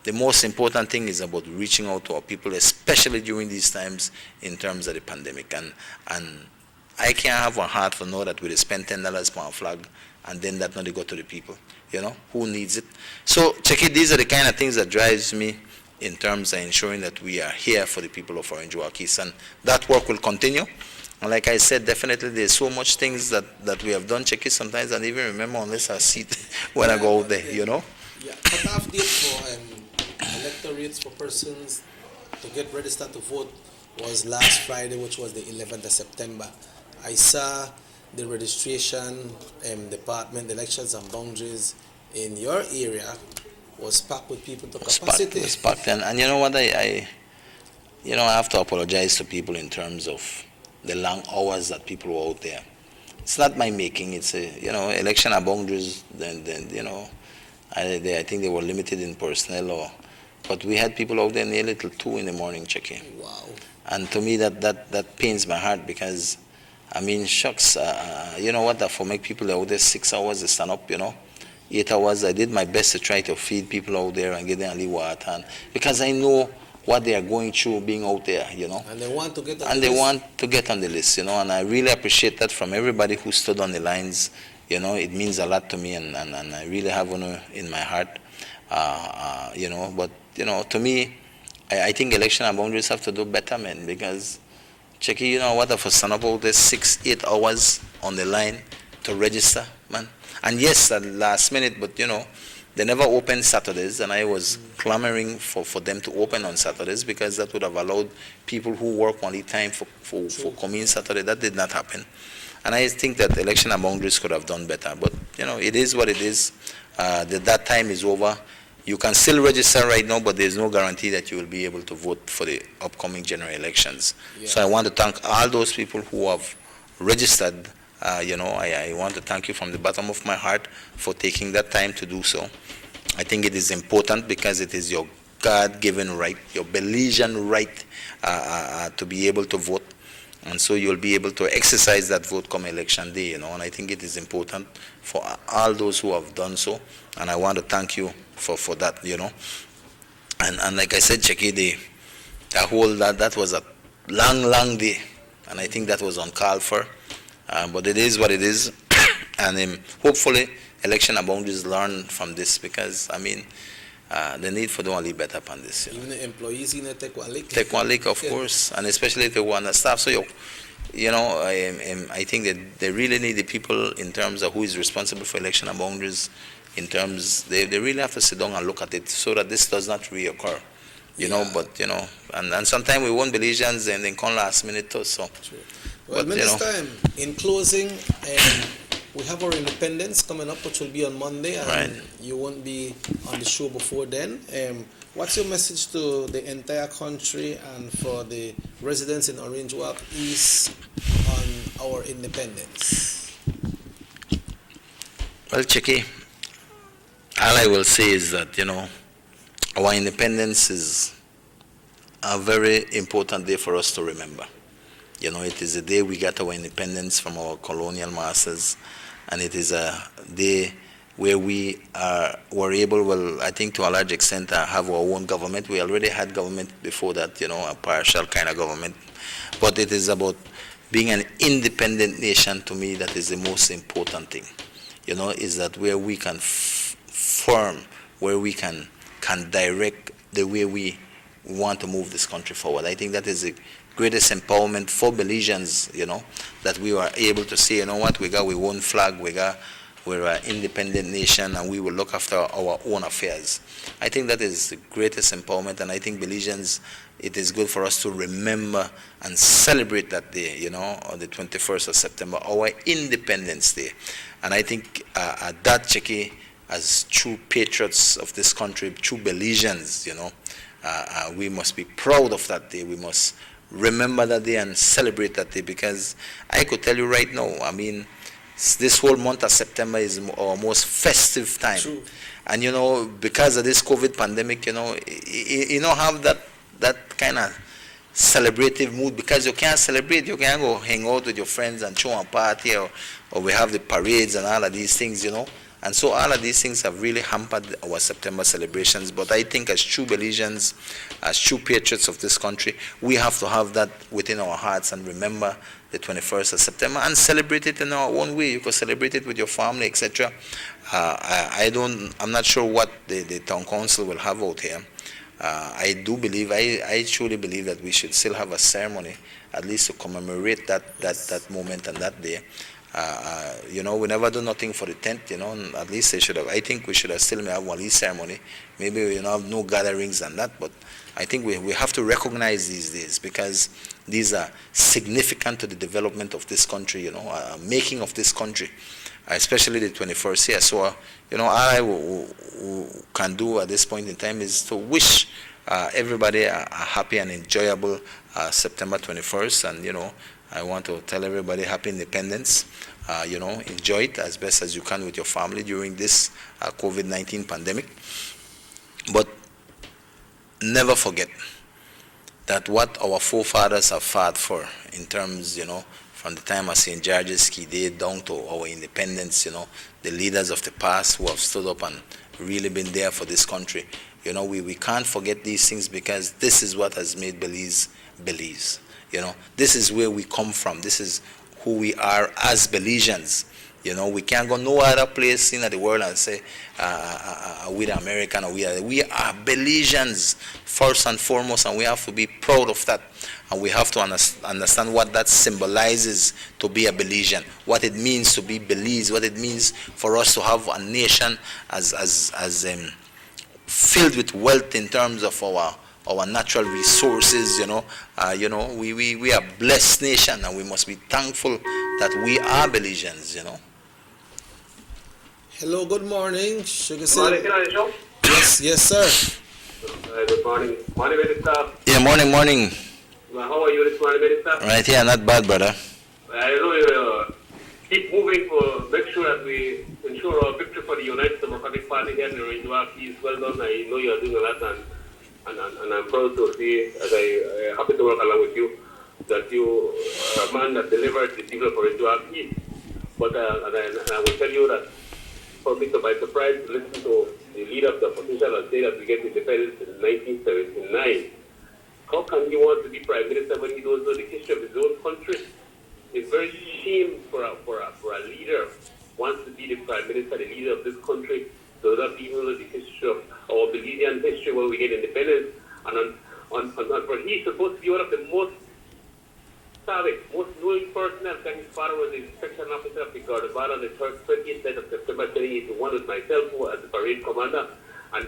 the most important thing is about reaching out to our people, especially during these times in terms of the pandemic. And I can't have a heart to know that we spend $10 per flag and then that not go to the people. Who needs it? So, check it, these are the kind of things that drives me in terms of ensuring that we are here for the people of Orange Walk East. And that work will continue. And like I said, definitely there's so much things that we have done, Checky, sometimes I don't even remember unless I see it when I go out there, Yeah, cut-off date for electorates for persons to get registered to vote was last Friday, which was the 11th of September. I saw the registration department, elections and boundaries in your area was packed with people to capacity. It was packed. And you know what, I have to apologize to people in terms of the long hours that people were out there. It's not my making. It's election and boundaries. Then I think they were limited in personnel, but we had people out there nearly till 2 in the morning checking. Wow. And to me that pains my heart because, I mean, shucks, you know what? For make people out there 6 hours to stand up, 8 hours. I did my best to try to feed people out there and give them a little water, and because I know what they are going through being out there, And they want to get on and the they list. want to get on the list, and I really appreciate that from everybody who stood on the lines. It means a lot to me, and I really have honor in my heart, but to me, I think election and boundaries have to do better, man, because Checky, what if I stand up out there 6-8 hours on the line to register, man? And yes, at last minute, but they never opened Saturdays, and I was clamoring for them to open on Saturdays, because that would have allowed people who work only time for coming Saturday. That did not happen. And I think that election and boundaries could have done better. But, it is what it is. That time is over. You can still register right now, but there's no guarantee that you will be able to vote for the upcoming general elections. Yeah. So I want to thank all those people who have registered. I want to thank you from the bottom of my heart for taking that time to do so. I think it is important because it is your God-given right, your Belizean right to be able to vote. And so you'll be able to exercise that vote come election day, and I think it is important for all those who have done so. And I want to thank you for that, And like I said, Checky, that was a long day. And I think that was uncalled for. But it is what it is. And hopefully election and boundaries learn from this, because, the need for doing a little better upon this. Even the employees in the take one lick. Take one lick, of course, and especially if they want the staff. So, I think that they really need the people in terms of who is responsible for election and boundaries. In terms, they really have to sit down and look at it so that this does not reoccur. But and sometimes we want Belizeans and then come last minute too. So, True. Well, Minister, in closing, we have our independence coming up, which will be on Monday, and right. You won't be on the show before then. What's your message to the entire country and for the residents in Orange Walk East on our independence? Well, Checky, all I will say is that, our independence is a very important day for us to remember. It is the day we got our independence from our colonial masters, and it is a day where we were able, well, I think to a large extent, have our own government. We already had government before that, a partial kind of government. But it is about being an independent nation. To me, that is the most important thing, is that where we can form, where we can direct the way we want to move this country forward. I think that is the greatest empowerment for Belizeans, that we are able to say, what, we got our own flag, we're an independent nation, and we will look after our own affairs. I think that is the greatest empowerment, and I think Belizeans, it is good for us to remember and celebrate that day, on the 21st of September, our Independence Day. And I think that, Checky, as true patriots of this country, true Belizeans, we must be proud of that day. We must remember that day and celebrate that day, because I could tell you right now, this whole month of September is our most festive time. True. And because of this COVID pandemic, you don't have that kind of celebrative mood, because you can't celebrate. You can't go hang out with your friends and throw a party, or we have the parades and all of these things, And so all of these things have really hampered our September celebrations. But I think as true Belizeans, as true patriots of this country, we have to have that within our hearts and remember the 21st of September and celebrate it in our own way. You can celebrate it with your family, etc. I'm not sure what the town council will have out here. I truly believe that we should still have a ceremony, at least to commemorate that moment and that day. We never do nothing for the 10th, at least I think we should have still have one ceremony. Maybe we have no gatherings and that, but I think we have to recognize these days, because these are significant to the development of this country, making of this country, especially the 21st year. So, all I can do at this point in time is to wish everybody a happy and enjoyable September 21st, and, I want to tell everybody happy independence. Enjoy it as best as you can with your family during this COVID-19 pandemic. But never forget that what our forefathers have fought for in terms, from the time of St. George's Key Day down to our independence, the leaders of the past who have stood up and really been there for this country. We can't forget these things because this is what has made Belize. This is where we come from. This is who we are as Belizeans. We can't go no other place in the world and say we're American or we are Belizeans first and foremost, and we have to be proud of that. And we have to understand what that symbolizes to be a Belizean, what it means to be Belize, what it means for us to have a nation as filled with wealth in terms of our natural resources. We are a blessed nation, and we must be thankful that we are Belizeans. Hello, good morning, SugarCity. Morning, can I show? Yes, sir. Good morning. Morning, Minister. Yeah, morning. How are you this morning, Minister? Right here, not bad, brother. I know you keep moving to make sure that we ensure our victory for the United Democratic Party here in the Range East. Well done. I know you are doing a lot, and I'm proud to see, as I happy to work along with you, that you are a man that delivered the people for Range East. But and I will tell you that for me to by surprise to listen to the leader of the opposition and say that we get independence in 1979. How can he want to be prime minister when he doesn't know the history of his own country? It's very shame for a leader who wants to be the prime minister, the leader of this country, does not even know the history of our Belizean history when we get independence. And for he's supposed to be one of the most savvy, most knowing personnel, because his father was the inspection officer of the Guardabara on the 20th of September 2081 with myself as the parade commander, and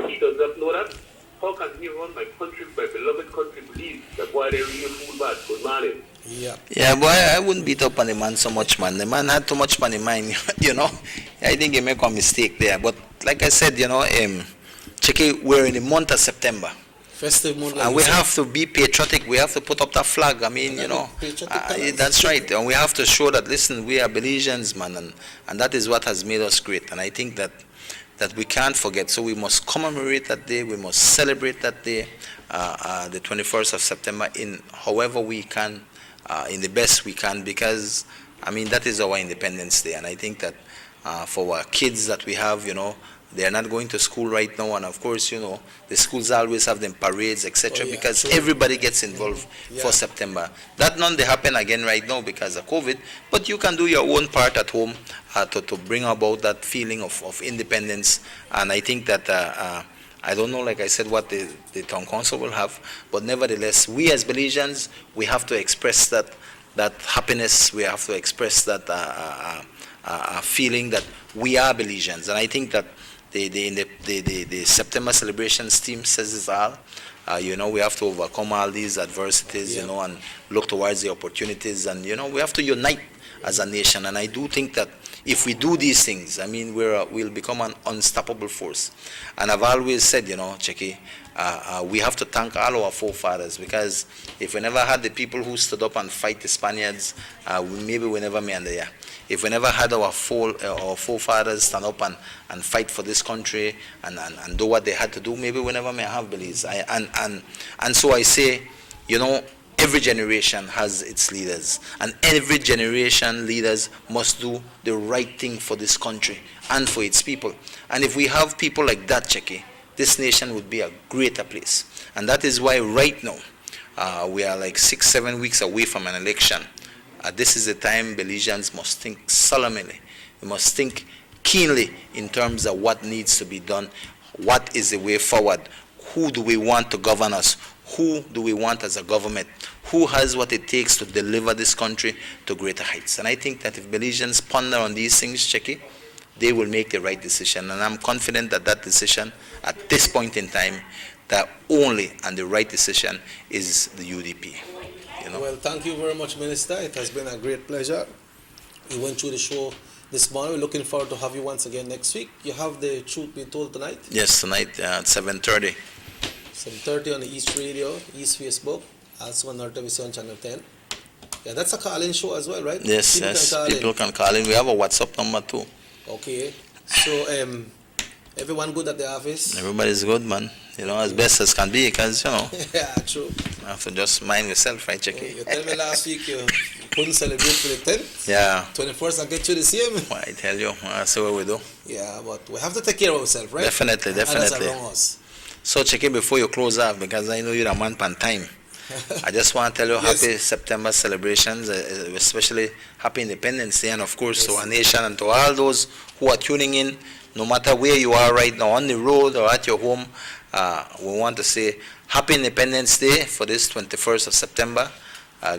he does not know that. How can he run my country, my beloved country, Belize? That's why they really fool bad. Good morning. Yeah, boy, I wouldn't beat up on the man so much, man. The man had too much money in mind, I think he make a mistake there. But like I said, Chicky, we're in the month of September. Festive month. And we have to be patriotic. We have to put up that flag. I mean, that's right. And we have to show that, listen, we are Belizeans, man. And that is what has made us great. And I think that we can't forget. So we must commemorate that day. We must celebrate that day, the 21st of September, in however we can, in the best we can, because, I mean, that is our Independence Day. And I think that for our kids that we have, they are not going to school right now. And of course, the schools always have them parades, etc., because everybody gets involved for September. That none they happen again right now because of COVID, but you can do your own part at home to bring about that feeling of independence. And I think that I don't know, like I said, what the town council will have, but nevertheless, we as Belizeans, we have to express that happiness. We have to express that feeling that we are Belizeans. And I think that the September celebrations team says it all. We have to overcome all these adversities, and look towards the opportunities, and we have to unite as a nation. And I do think that if we do these things, I mean, we'll become an unstoppable force. And I've always said, Checky, we have to thank all our forefathers, because if we never had the people who stood up and fight the Spaniards, maybe we never may there. If we never had our forefathers stand up and fight for this country and do what they had to do, maybe we never may have Belize. And so I say, every generation has its leaders, and every generation leaders must do the right thing for this country and for its people. And if we have people like that, Checky, this nation would be a greater place. And that is why right now, we are like 6-7 weeks away from an election. This is the time Belizeans must think solemnly. We must think keenly in terms of what needs to be done. What is the way forward? Who do we want to govern us? Who do we want as a government? Who has what it takes to deliver this country to greater heights? And I think that if Belizeans ponder on these things, Checky, they will make the right decision. And I'm confident that that decision, at this point in time, the only and the right decision is the UDP. Well, thank you very much, Minister. It has been a great pleasure. We went through the show this morning. We're looking forward to have you once again next week. You have the truth being told tonight? Yes, tonight at 7:30. 7:30 on the East Radio, East Facebook, also on North Television Channel 10. Yeah, that's a call-in show as well, right? Yes, people can call in. We have a WhatsApp number too. Okay. So, everyone good at the office? Everybody's good, man. As best as can be, because, Yeah, true. you have to just mind yourself, right, Checky? You tell me last week you couldn't celebrate for the 10th. Yeah. 21st, I'll get you the same. Well, I tell you, that's what we do. Yeah, but we have to take care of ourselves, right? Definitely, And others definitely. around us. So check it before you close off, because I know you're a man pan time. I just want to tell you Yes. happy September celebrations, especially happy Independence Day, and of course Yes. to our nation and to all those who are tuning in, no matter where you are right now, on the road or at your home. We want to say happy Independence Day for this 21st of September.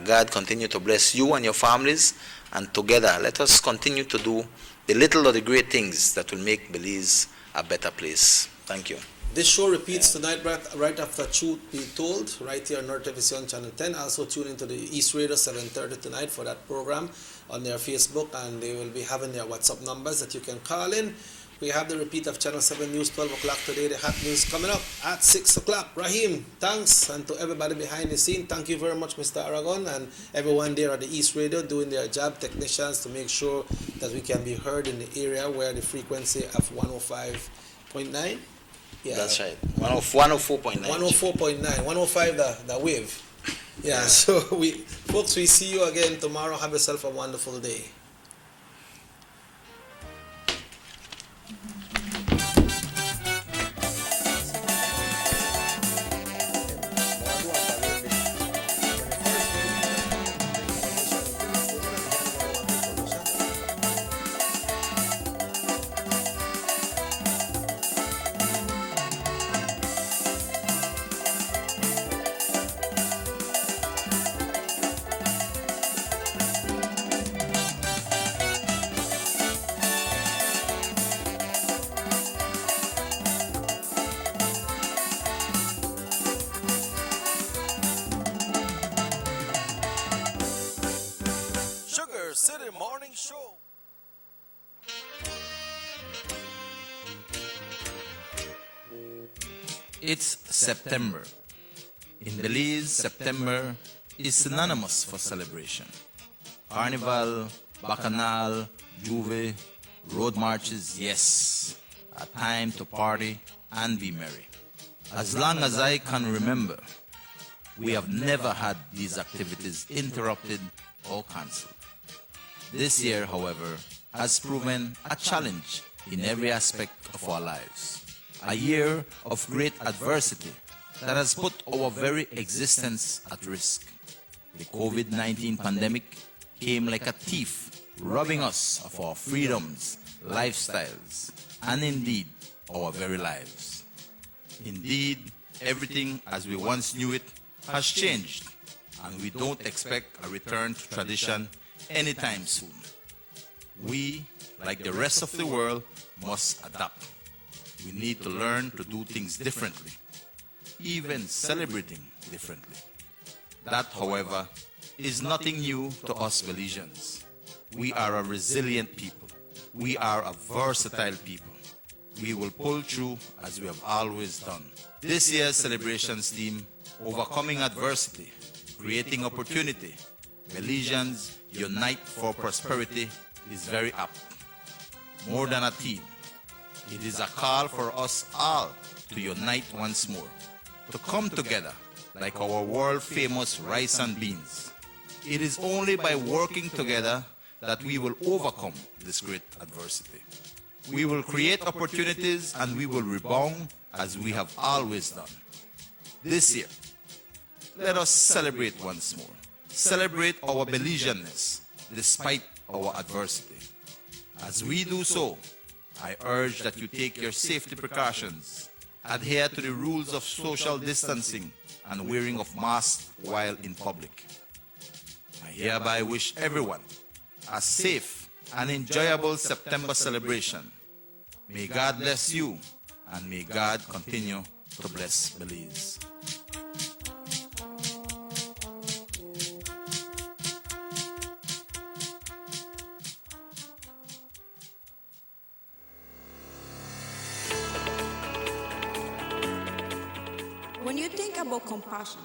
God continue to bless you and your families, and together let us continue to do the little or the great things that will make Belize a better place. Thank you. This show repeats tonight right after Truth Be Told, right here on North Television Channel 10. Also tune into the East Radio 7:30 tonight for that program on their Facebook, and they will be having their WhatsApp numbers that you can call in. We have the repeat of Channel 7 News 12 o'clock today. The hot news coming up at 6 o'clock. Raheem, thanks. And to everybody behind the scene, thank you very much, Mr. Aragon, and everyone there at the East Radio doing their job, technicians, to make sure that we can be heard in the area where the frequency of 105.9. Yeah. That's right. 104.9. 104.9, 105 the wave. Yeah, so folks, we see you again tomorrow. Have yourself a wonderful day. SugarCity Morning Show. It's September. In Belize, September is synonymous for celebration. Carnival, Bacchanal, Juve, road marches, yes, a time to party and be merry. As long as I can remember, we have never had these activities interrupted or cancelled. This year, however, has proven a challenge in every aspect of our lives. A year of great adversity that has put our very existence at risk. The COVID-19 pandemic came like a thief, robbing us of our freedoms, lifestyles, and indeed, our very lives. Indeed, everything as we once knew it has changed, and we don't expect a return to tradition anytime soon. We, like the rest of the world, must adapt. We need to learn to do things differently, even celebrating differently. That, however, is nothing new to us Belizeans. We are a resilient people. We are a versatile people. We will pull through as we have always done. This year's celebrations theme, Overcoming Adversity, Creating Opportunity, Belizeans Unite for Prosperity, is very apt. More than a theme, it is a call for us all to unite once more, to come together like our world-famous rice and beans. It is only by working together that we will overcome this great adversity. We will create opportunities and we will rebound as we have always done. This year, let us celebrate once more. Celebrate our Belizeanness despite our adversity. As we do so, I urge that you take your safety precautions, adhere to the rules of social distancing and wearing of masks while in public. I hereby wish everyone a safe and enjoyable September celebration. May God bless you, and may God continue to bless Belize. When you think about compassion,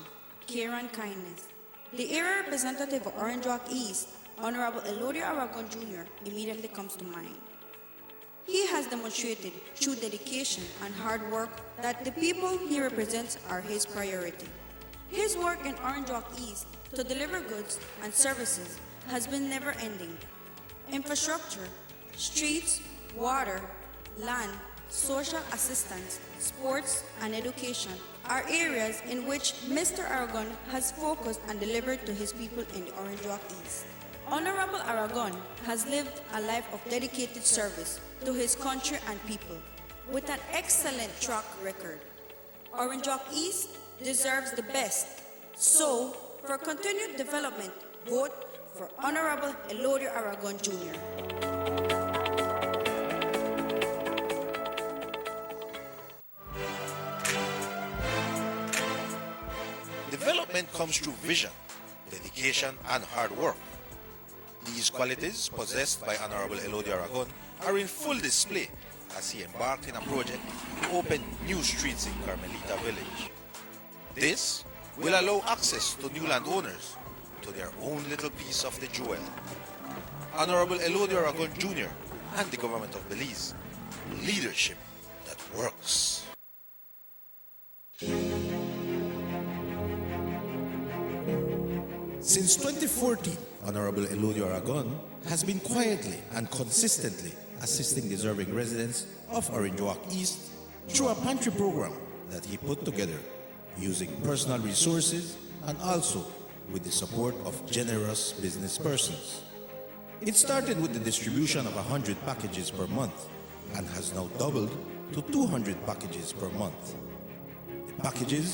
care, and kindness, the area representative of Orange Walk East, Honorable Elodio Aragon Jr., immediately comes to mind. He has demonstrated through dedication and hard work that the people he represents are his priority. His work in Orange Walk East to deliver goods and services has been never ending. Infrastructure, streets, water, land, social assistance, sports, and education are areas in which Mr. Aragon has focused and delivered to his people in the Orange Walk East. Honorable Aragon has lived a life of dedicated service to his country and people with an excellent track record. Orange Walk East deserves the best. So, for continued development, vote for Honorable Elodio Aragon Jr. Development comes through vision, dedication, and hard work. These qualities possessed by Honorable Elodio Aragon are in full display as he embarked in a project to open new streets in Carmelita Village. This will allow access to new landowners to their own little piece of the jewel. Honorable Elodio Aragon Jr. and the government of Belize, leadership that works. Since 2014, Honorable Elodio Aragon has been quietly and consistently assisting deserving residents of Orange Walk East through a pantry program that he put together using personal resources and also with the support of generous business persons. It started with the distribution of 100 packages per month and has now doubled to 200 packages per month. The packages